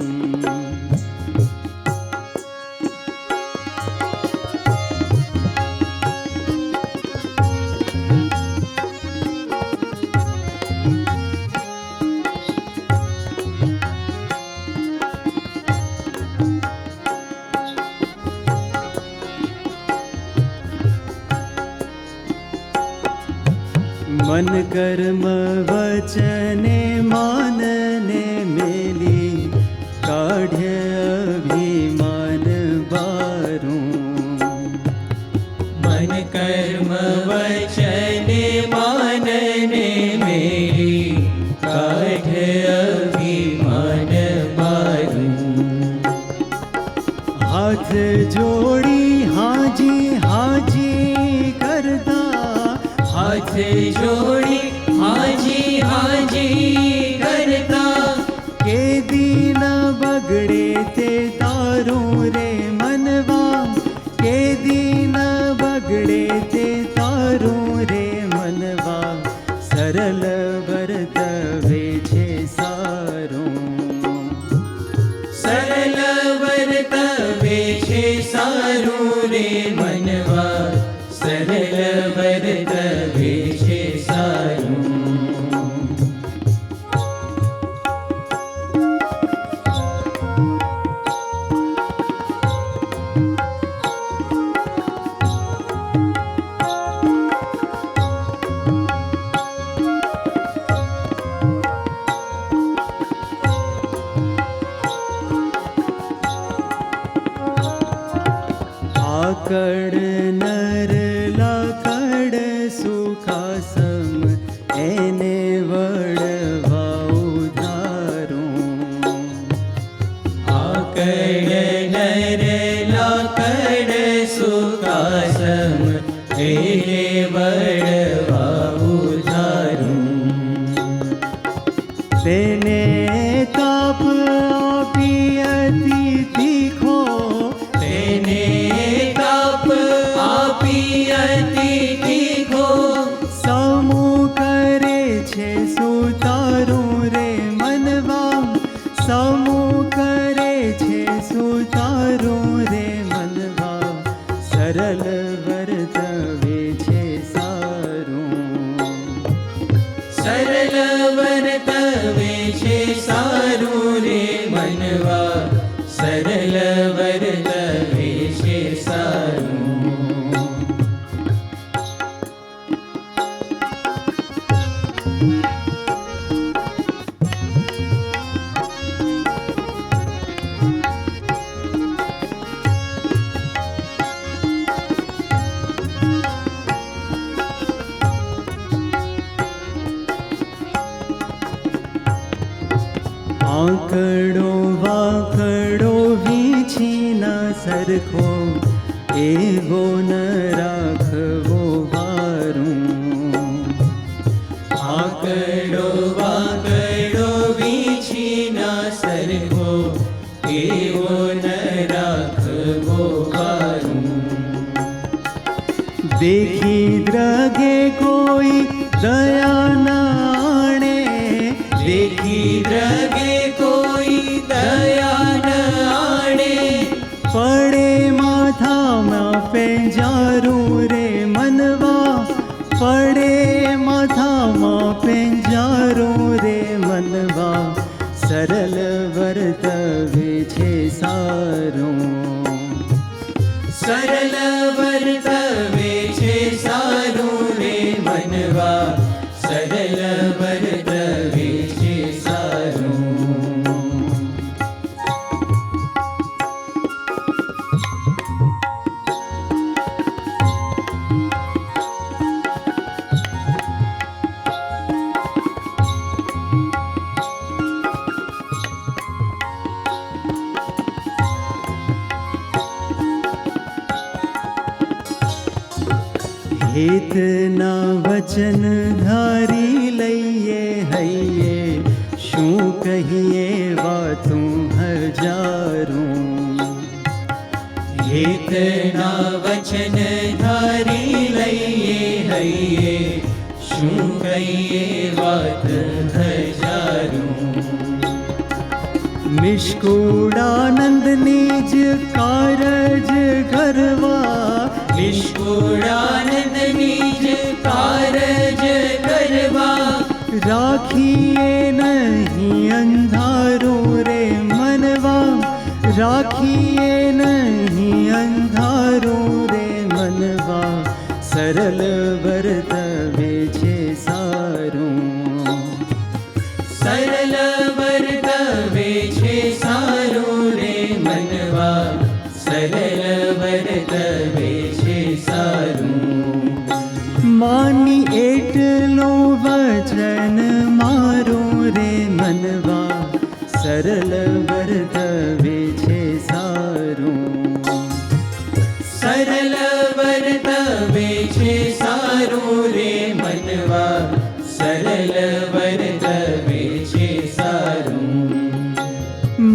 મન કર્મ વચને માનને મેલી કાઢ્ય અભિમાન બારું. મન કર્મ વચને માનને મેરી કાઢે અભિમાન બારું. હાથ જોડી હાજી હાજી કરતા હાથ જોડી હાજી હાજી કરતા કે દીન બગડે તે તારું રે મનવા કે દીન બગડે તે તારું રે મનવા સરળ વર્તવે છે સારું. સરળ વર્તવે છે સારું રે મનવા સરળ વર્તવે છે સારું. આકડ નર લાકડ સુખાસમ એને વડવા ઉધારું. આકડ નર લાકડ સુકાસમ એને વડવા ઉધારું. તેને તાપ આપી અતિ તીખો તેને તાપ આપી અતિ તીખો સમૂહ કરે છે સુતારું રે મનવા સમૂહ કરે છે સુતારું રે મનવા સરળ વર્તવે છે સારું. સરળ વર્તવે છે સારું રે મનવા સરળ વર્તવે છે સારું. આંકડો વાંકડો વીછી ના સરખો એવો ન રાખવો વારું. આકડો વાકડો વીછી ના સરખો એવો ન રાખવો વારું. દેખી દ્રગે કોઈ દયા નાણે દેખી દ્રગે કોઈ દયા ન આણે પડે માથામાં પેંજારું રે મનવા પડે માથામાં પેંજારું રે મનવા સરળ વર્તવે છે સારું. સરળ વર્તવે છે સારું રે મનવા સરળ વર્તવે છે સારું. હિતના વચન ધારી લઈએ હૈયે, શું કહીએ વાતું હજારું. હિતના વચન ધારી લઈએ હૈયે, શું કહીએ વાત હજારું. નિષ્કુળાનંદની જ કારજ કરવા, નિષ્કુળાનંદની જ કારજ કરવા, રાખીએ નહીં અંધારું રે મનવા, રાખીએ નહીં અંધારું રે મનવા, સરળ વર્તવે છે સારું. સરળ વર્તવે છે સારું રે મનવા, સરળ વર્તવે છે સારું. માની એટલું વચન મારું રે મનવા, સરળ વર્તવે છે સારું. સરળ વર્તવે છે સારું રે મનવા, સરળ વર્તવે છે સારું.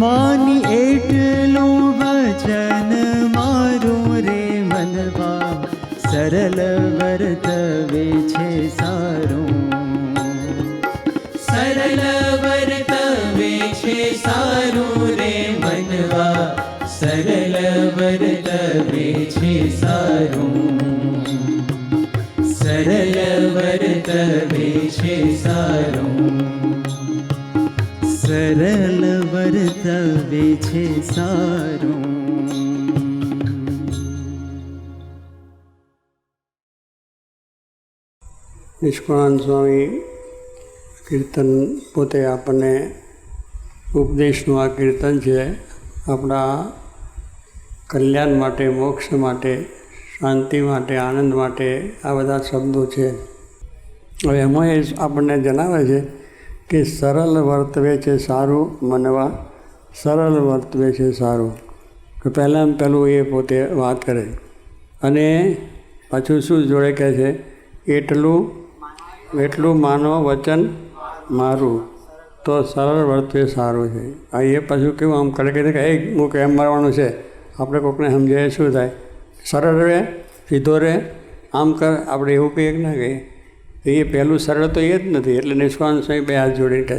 માની એટલું વચન મારું રે મનવા, સરળ વર્તવે છે સારું. સરળ વર્તવે છે સારું રે મનવા, સરળ વર્તવે છે સારું. સરળ વર્તવે છે સારું. સરળ વર્તવે છે સારું. નિષ્કુળાનંદ સ્વામી કીર્તન પોતે આપણને ઉપદેશનું આ કીર્તન છે. આપણા કલ્યાણ માટે, મોક્ષ માટે, શાંતિ માટે, આનંદ માટે આ બધા શબ્દો છે. હવે એમાં એ આપણને જણાવે છે કે સરળ વર્તવે છે સારું મનવા, સરળ વર્તવે છે સારું. તો પહેલાં પહેલું એ પોતે વાત કરે અને પાછું શું જોડે કહે છે, એટલું માનો વચન મારું તો સરળ વર્તવે સારું છે. આ એ પાછું કેવું આમ કરે કે હું કેમ મારવાનું છે, આપણે કોઈકને સમજાય શું થાય, સરળ રહે, સીધો રહે, આમ કર, આપણે એવું કહીએ ના કહીએ. એ પહેલું સરળ તો એ જ નથી. એટલે નિષ્કુળાનંદ સ્વામી બે હાથ જોડીને કહે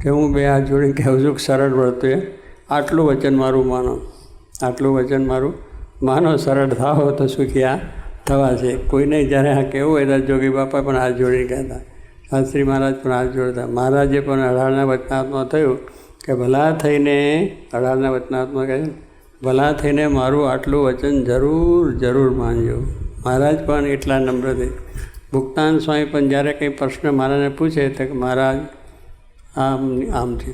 કે હું બે હાથ જોડીને કહું છું કે સરળ વર્તવે, આટલું વચન મારું માનો, આટલું વચન મારું માનો, સરળ થાઓ તો સુખિયા થવા છે. કોઈને જ્યારે આ કહેવું હોય ત્યારે જોગી બાપા પણ હાથ જોડીને કહેતા, શાસ્ત્રી મહારાજ પણ હાથ જોડતા. મહારાજે પણ 18ના વચનાત્મા થયું કે ભલા થઈને, 18ના વચનાત્મા કહે ભલા થઈને મારું આટલું વચન જરૂર માનજો. મહારાજ પણ એટલા નમ્રથી. મુક્તાનંદ સ્વામી પણ જ્યારે કંઈ પ્રશ્ન મહારાજને પૂછે તો કે મહારાજ આમ છે.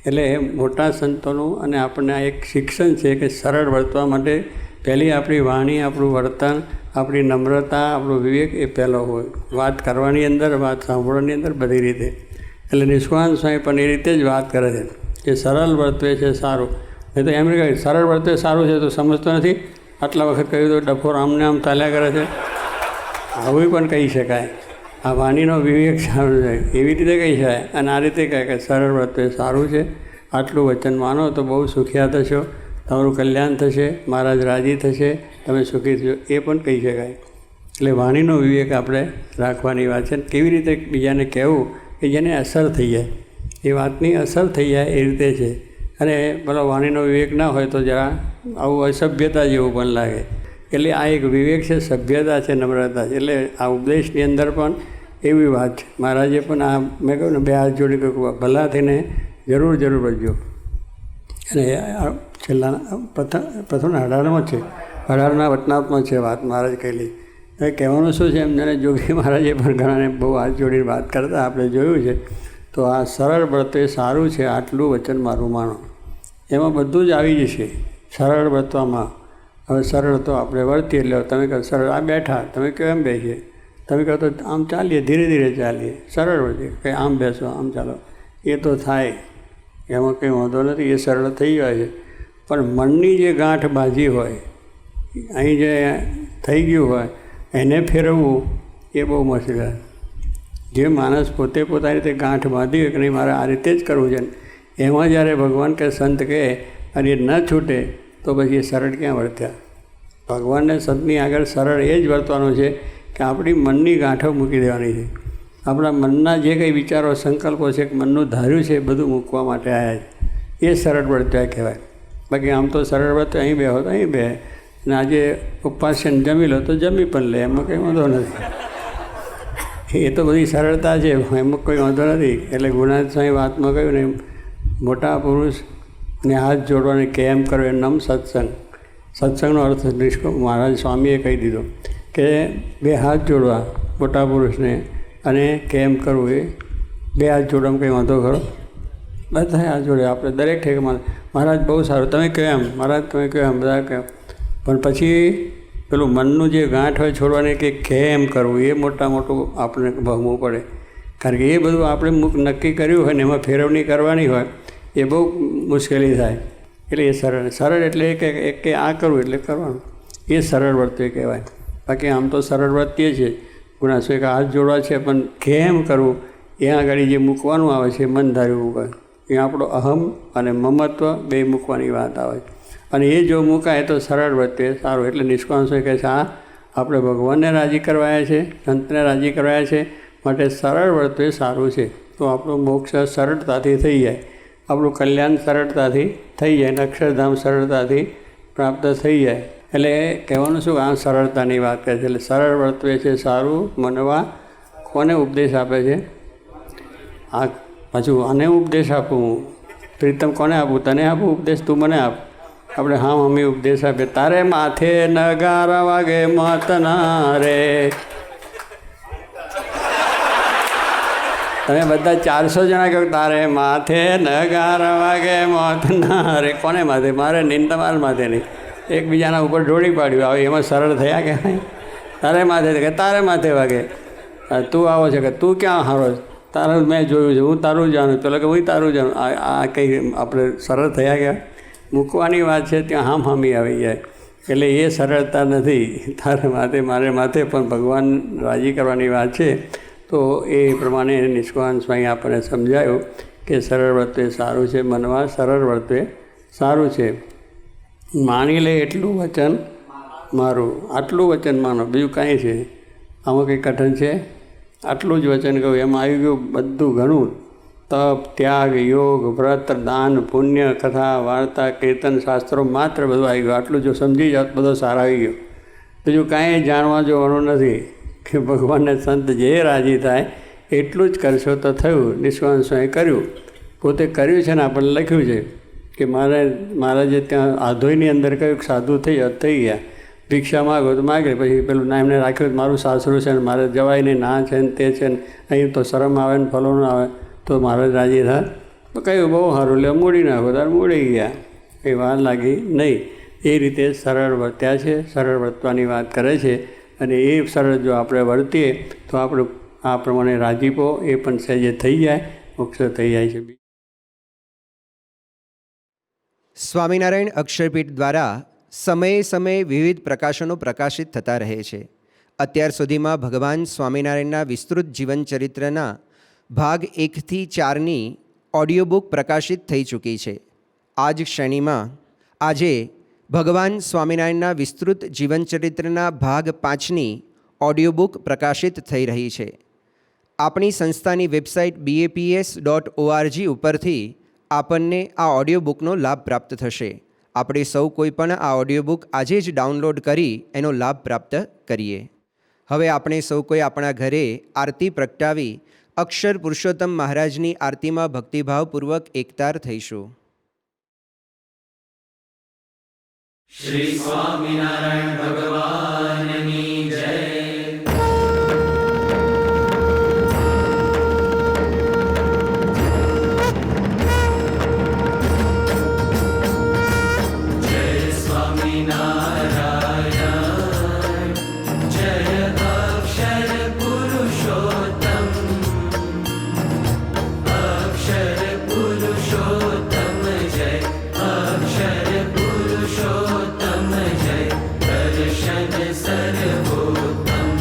એટલે મોટા સંતોનું અને આપણને આ એક શિક્ષણ છે કે સરળ વર્તવા માટે પહેલી આપણી વાણી, આપણું વર્તન, આપણી નમ્રતા, આપણો વિવેક એ પહેલો હોય. વાત કરવાની અંદર, વાત સાંભળવાની અંદર, બધી રીતે. એટલે નિષ્કુળાનંદ સ્વામી પણ એ રીતે જ વાત કરે છે કે સરળ વર્તવે છે સારું. એ તો એમ કહે સરળ વર્તવે સારું છે તો સમજતો નથી, આટલા વખત કહ્યું તો ડફોર આમને આમ ચાલ્યા કરે છે, આવું પણ કહી શકાય. આ વાણીનો વિવેક સારું છે એવી રીતે કહી શકાય. અને આ રીતે કહે કે સરળ વર્તવે સારું છે, આટલું વચન માનો તો બહુ સુખિયા થશો, તમારું કલ્યાણ થશે, મહારાજ રાજી થશે, તમે સુખી થશો, એ પણ કહી શકાય. એટલે વાણીનો વિવેક આપણે રાખવાની વાત છે. કેવી રીતે બીજાને કહેવું કે જેને અસર થઈ જાય, એ વાતની અસર થઈ જાય એ રીતે છે. અને પેલો વાણીનો વિવેક ના હોય તો જરા આવું અસભ્યતા જેવું પણ લાગે. એટલે આ એક વિવેક છે, સભ્યતા છે, નમ્રતા છે. એટલે આ ઉપદેશની અંદર પણ એવી વાત છે. મહારાજે પણ આ મેં કહ્યું ને બે હાથ જોડી કહ્યું ભલા થઈને જરૂર કરજો. અને છેલ્લા પ્રથમ 18માં છે, 18ના વચનાત્મા છે વાત મહારાજ કહેલી. હવે કહેવાનું શું છે એમ જાણે જોગી મહારાજે પણ ઘણાને બહુ હાથ જોડીને વાત કરતા આપણે જોયું છે. તો આ સરળ વર્તવે સારું છે, આટલું વચન મારું માનો. એમાં બધું જ આવી જશે સરળ વર્તવામાં. હવે સરળ તો આપણે વર્તીએ. એટલે તમે કહો સરળ આ બેઠા, તમે કહો એમ બેસીએ, તમે કહો તો આમ ચાલીએ, ધીરે ધીરે ચાલીએ, સરળ વર્તીએ. કંઈ આમ બેસો, આમ ચાલો, એ તો થાય, એમાં કંઈ વાંધો નથી, એ સરળ થઈ જાય છે. પણ મનની જે ગાંઠ બાજી હોય, અહીં જે થઈ ગયું હોય એને ફેરવવું એ બહુ મુશ્કેલ છે. જે માણસ પોતે પોતાની રીતે ગાંઠ બાંધી હોય કે નહીં મારે આ રીતે જ કરવું છે, એમાં જ્યારે ભગવાન કે સંત કહે અને એ ન છૂટે તો પછી એ સરળ ક્યાં વર્ત્યા? ભગવાનને સંતની આગળ સરળ એ જ વર્તવાનું છે કે આપણી મનની ગાંઠો મૂકી દેવાની છે. આપણા મનના જે કંઈ વિચારો સંકલ્પો છે કે મનનું ધાર્યું છે એ બધું મૂકવા માટે આવ્યા છે. એ સરળ વર્ત્યા કહેવાય. બાકી આમ તો સરળ વર્ત અહીં બે હોત અહીં બે, અને આજે ઉપવાસ છે જમી લો તો જમી પણ લે, એમાં કંઈ વાંધો નથી. એ તો બધી સરળતા છે, એમાં કોઈ વાંધો નથી. એટલે ગુણાત સ્વામી વાતમાં કહ્યું ને, મોટા પુરુષને હાથ જોડવાને કેમ કરવો એ નમ સત્સંગ. સત્સંગનો અર્થ મહારાજ સ્વામીએ કહી દીધો કે બે હાથ જોડવા મોટા પુરુષને, અને કેમ કરવું એ બે હાથ જોડવામાં કંઈ વાંધો ખરો? બધા હાથ જોડે આપણે દરેક ઠેકામાં. મહારાજ બહુ સારું, તમે કહો એમ, મહારાજ તમે કહો એમ, બધા કહો. પણ પછી પેલું મનનું જે ગાંઠ હોય છોડવાની કે કેમ કરવું એ મોટું આપણે ભમવું પડે. કારણ કે એ બધું આપણે નક્કી કર્યું હોય ને એમાં ફેરવણી કરવાની હોય એ બહુ મુશ્કેલી થાય. એટલે એ સરળ એટલે કે આ કરવું એટલે કરવાનું, એ સરળ વર્તે કહેવાય. બાકી આમ તો સરળ વર્તીએ છીએ ગુણાશ્વર કે હાથ જોડવા છે, પણ કેમ કરવું એ આગળ જે મૂકવાનું આવે છે મન ધાર્યું મૂકે, એ આપણો અહમ અને મમત્વ બે મૂકવાની વાત આવે છે. અને એ જો મુકાય તો સરળ વર્તે સારું. એટલે નિષ્કામ સ્વામી કહે છે આ આપણે ભગવાનને રાજી કરવાયા છે, સંતને રાજી કરવાયા છે, માટે સરળ વર્તે સારું છે. તો આપણો મોક્ષ સરળતાથી થઈ જાય, આપણું કલ્યાણ સરળતાથી થઈ જાય, અને અક્ષરધામ સરળતાથી પ્રાપ્ત થઈ જાય. એટલે કહેવાનું શું, આ સરળતાની વાત કરે છે. એટલે સરળ વર્તવે છે સારું મનવા. કોને ઉપદેશ આપે છે? આ પાછું આને ઉપદેશ આપું પ્રીતમ, કોને આપું? તને આપું ઉપદેશ, તું મને આપ. આપણે હા મમ્મી ઉપદેશ આપે, તારે માથે નગારા વાગે મતના રે. તમે બધા 400 જણા કહો તારે માથે નગારા વાગે મતના રે. કોને માથે? મારે નહીં, તમારા માથે નહીં. એકબીજાના ઉપર ઢોળી પાડ્યું. આવે એમાં સરળ થયા કે નહીં? તારે માથે કે તારે માથે વાગે. તું આવો છે કે તું ક્યાં હારો? તારું મેં જોયું છે, હું તારું જાણું, પેલો કે હું તારું જાણું. આ કંઈ આપણે સરળ થયા ગયા? મૂકવાની વાત છે ત્યાં હામ હામી આવી જાય. એટલે એ સરળતા નથી. તારે માથે મારે માથે, પણ ભગવાન રાજી કરવાની વાત છે. તો એ પ્રમાણે નિષ્કામ સ્વામી આપણને સમજાયું કે સરળ વર્તવે સારું છે, મનવા સરળ વર્તવે સારું છે. માની લે એટલું વચન મારું, આટલું વચન માનો, બીજું કાંઈ છે આમાં કંઈ કઠણ છે? આટલું જ વચન કહું, એમાં આવી ગયું બધું ઘણું. તપ, ત્યાગ, યોગ, વ્રત, દાન, પુણ્ય, કથા, વાર્તા, કીર્તન, શાસ્ત્રો, માત્ર બધું આવી ગયું. આટલું જો સમજી જાઓ બધો સારો આવી ગયો. બીજું કાંઈ જાણવા જોવાનું નથી કે ભગવાનને સંત જે રાજી થાય એટલું જ કરશો તો થયું. નિષ્કામ સ્વામી કર્યું, પોતે કર્યું છે ને આપણને લખ્યું છે કે મારે જે ત્યાં આધોઈની અંદર કહ્યું કે સાધુ થઈ ગયા, ભિક્ષા માગો તો માગે. પછી પેલું ના એમને રાખ્યું મારું સાસરું છે ને મારે જવાય નહીં, ના છે ને તે છે ને, અહીં તો શરમ આવે ને ફલોનું આવે, તો મારે રાજી થાય. તો કહ્યું બહુ સારું, લે મૂડી નાખો, તારે મૂડી ગયા, કંઈ વાર લાગી નહીં. એ રીતે સરળ વર્ત્યા છે, સરળ વર્તવાની વાત કરે છે. અને એ સરળ જો આપણે વર્તીએ તો આપણે આ પ્રમાણે રાજીપો એ પણ સહેજે થઈ જાય, મોક્ષ થઈ જાય છે. સ્વામિનારાયણ અક્ષરપીઠ દ્વારા સમયે સમયે વિવિધ પ્રકાશનો પ્રકાશિત થતા રહે છે. અત્યાર સુધીમાં ભગવાન સ્વામિનારાયણના વિસ્તૃત જીવનચરિત્રના ભાગ 1થી 4ની ઓડિયો બુક પ્રકાશિત થઈ ચૂકી છે. આ જ શ્રેણીમાં આજે ભગવાન સ્વામિનારાયણના વિસ્તૃત જીવનચરિત્રના ભાગ 5ની ઓડિયો બુક પ્રકાશિત થઈ રહી છે. આપણી સંસ્થાની વેબસાઇટ BAPS.org ઉપરથી આપણને આ ઓડિયો બુકનો લાભ પ્રાપ્ત થશે. આપણે સૌ કોઈ પણ આ ઓડિયો બુક આજે જ ડાઉનલોડ કરી એનો લાભ પ્રાપ્ત કરીએ. હવે આપણે સૌ કોઈ આપણા ઘરે આરતી પ્રગટાવી અક્ષર પુરુષોત્તમ મહારાજની આરતીમાં ભક્તિભાવપૂર્વક એકતાર થઈશું. શ્રી સ્વામિનારાયણ ભગવાનની જય. દર્શન સર્વોત્તમ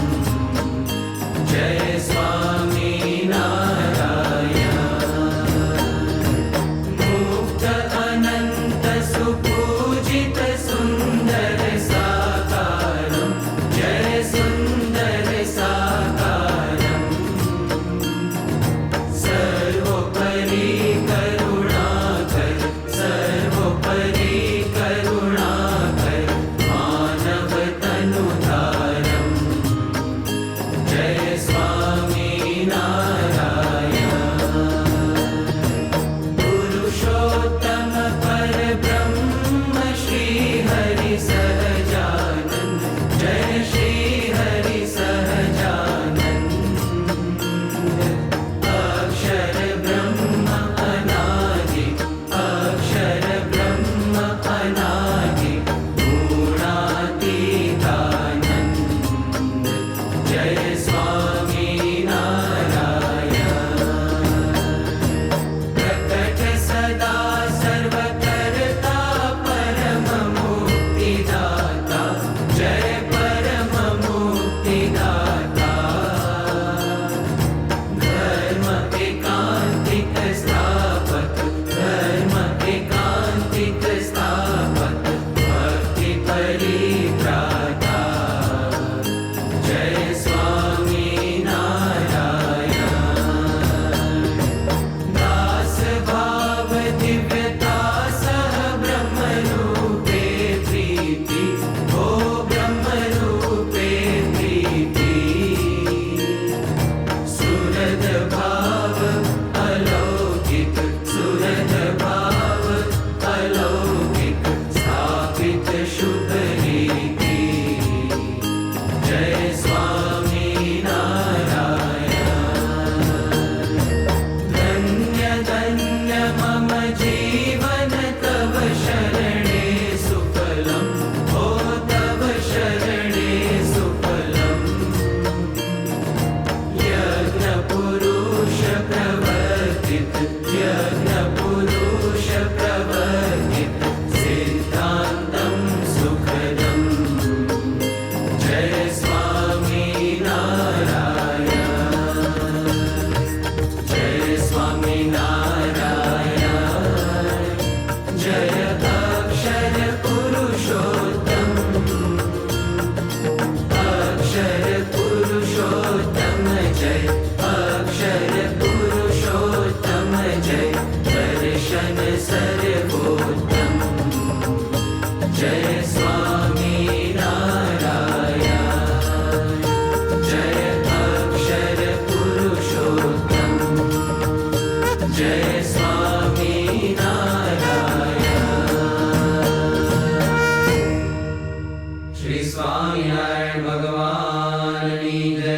શ્રી સ્વામિનારાયણ ભગવાનની જય.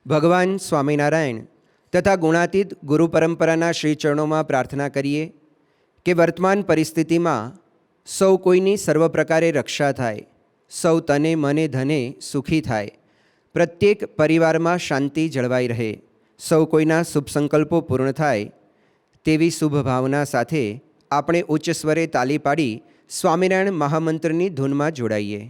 ભગવાન સ્વામિનારાયણ તથા ગુણાતીત ગુરુ પરંપરાના શ્રી ચરણોમાં પ્રાર્થના કરીએ કે વર્તમાન પરિસ્થિતિમાં સૌ કોઈની સર્વ પ્રકારે રક્ષા થાય, સૌ તને મને ધને સુખી થાય, પ્રત્યેક પરિવારમાં શાંતિ જળવાઈ રહે, સૌ કોઈના શુભ સંકલ્પો પૂર્ણ થાય તેવી શુભ ભાવના સાથે આપણે ઉચ્ચ સ્વરે તાલી પાડી સ્વામિનારાયણ મહામંત્રની ધૂનમાં જોડાઈએ.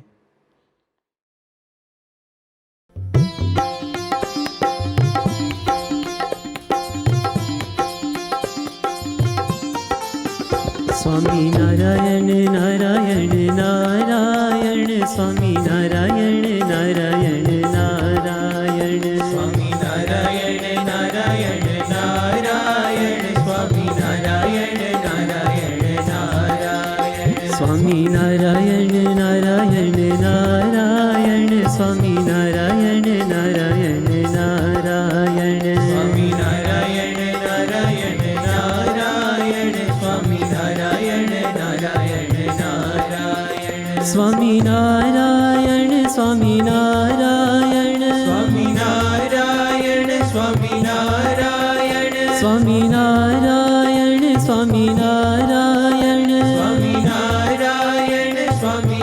સ્વામી નારાયણ નારાયણ નારાયણ, સ્વામી નારાયણ નારાયણ નારાયણ, સ્વામી નારાયણ નારાયણ નારાયણ, સ્વામી નારાયણ નારાયણ નારાયણ, સ્વામી નારાયણ નારાયણ નારાયણ, સ્વામી નારાયણ નારાયણ નારાયણ, સ્વામી નારાયણ નારાયણ નારાયણ, સ્વામી નારાયણ નારાયણ નારાયણ, સ્વામી નારાયણ સ્વામી નારાયણ, સ્વામી નારાયણ સ્વામી નારાયણ, સ્વામી નારાયણ સ્વામી નારાયણ, સ્વામી નારાયણ સ્વામી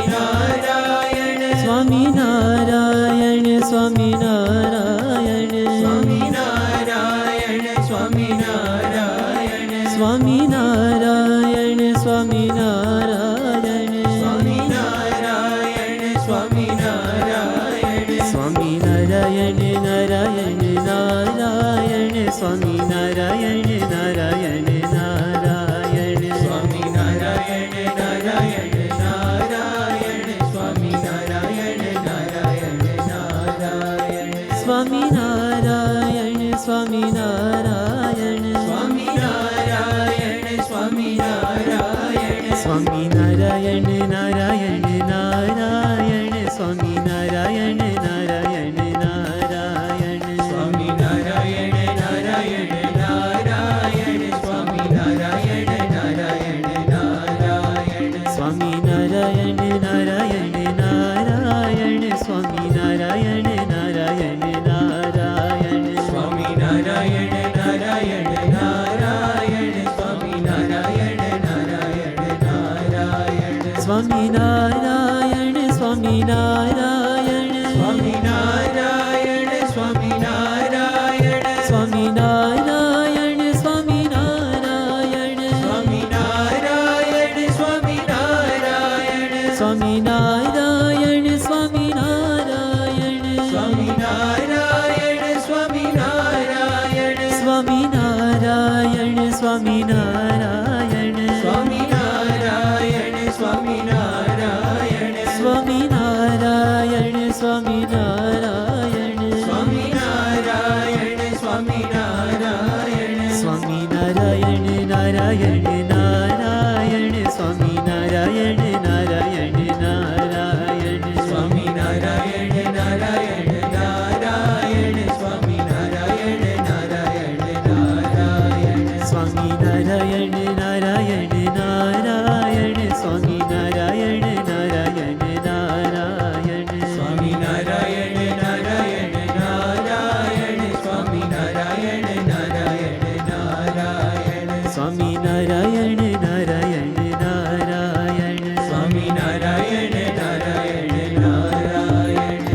નારાયણ, સ્વામી નારાયણ સ્વામી નારાયણ, સ્વામી નારાયણ સ્વામી નારાયણ, સ્વામી નારાયણ સ્વામી નારાયણ, સ્વામી નારાયણ સ્વામી નારાયણ, સ્વામી નારાયણ નારાયણ નારાયણ, સ્વામી નારાયણ નારાયણ નારાયણ, સ્વામી નારાયણ નારાયણ નારાયણ, સ્વામી નારાયણ નારાયણ નારાયણ, સ્વામી નારાયણ સ્વામી નારાયણ, સ્વામી નારાયણ સ્વામી નારાયણ, સ્વામી નારાયણ નારાયણ નારાયણ, સ્વામી નારાયણ નારાયણ નારાયણ, સ્વામી નારાયણ નારાયણ નારાયણ, સ્વામી નારાયણ નારાયણ નારાયણ, સ્વામી નારાયણ નારાયણ નારાયણ, સ્વામી નારાયણ નારાયણ નારાયણ, સ્વામી નારાયણ નારાયણ નારાયણ, સ્વામી નારાયણ નારાયણ નારાયણ, સ્વામી નારાયણ સ્વામી નારાયણ, સ્વામી નારાયણ સ્વામી નારાયણ, સ્વામી નારાયણ સ્વામી નારાયણ, સ્વામી નારાયણ સ્વામી નારાયણ, સ્વામી નારાયણ સ્વામી નારાયણ, સ્વામી નારાયણ સ્વામી નારાયણ, સ્વામી નારાયણ સ્વામી નારાયણ, સ્વામી નારાયણ સ્વામી નારાયણ, સ્વામી નારાયણ સ્વામી નારાયણ, સ્વામી નારાયણ સ્વામી નારાયણ, સ્વામી નારાયણ નારાયણ નારાયણ, સ્વામી નારાયણ નારાયણ નારાયણ, સ્વામી નારાયણ નારાયણ નારાયણ, સ્વામી નારાયણ નારાયણ નારાયણ, સ્વામી નારાયણ નારાયણ નારાયણ, સ્વામી નારાયણ નારાયણ નારાયણ, સ્વામી નારાયણ નારાયણ નારાયણ, સ્વામી નારાયણ નારાયણ નારાયણ, સ્વામી નારાયણ નારાયણ નારાયણ, સ્વામી નારાયણ નારાયણ નારાયણ.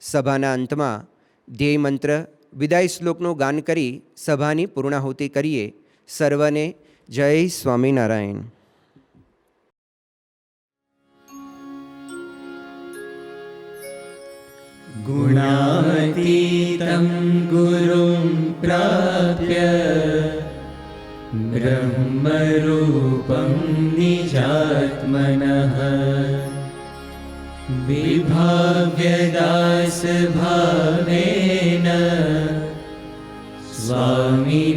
સભાના અંતમાં ધ્યેય મંત્ર વિદાય શ્લોકનું ગાન કરી સભાની પૂર્ણાહુતિ કરીએ. સર્વને જય સ્વામિનારાયણ. गुणातीतं गुरुं प्राप्य ब्रह्मरूपं निजात्मनः विभाव्यदासभावेन स्वामिनारायणं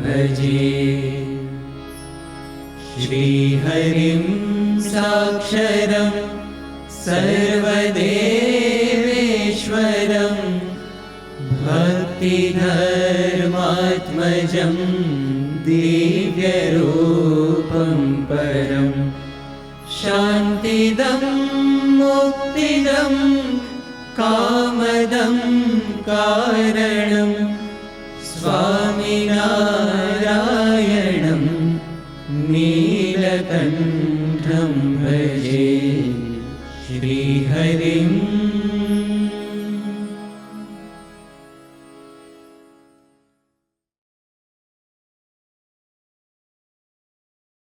भजे. श्रीहरिं साक्षरं सर्वदेवेश्वरं भक्तिधर्मात्मजं दिव्यरूपं परं शान्तिदं मुक्तिदं कामदं कारणं स्वामिनारायणं नीलकण्ठं भजे श्रीहरिं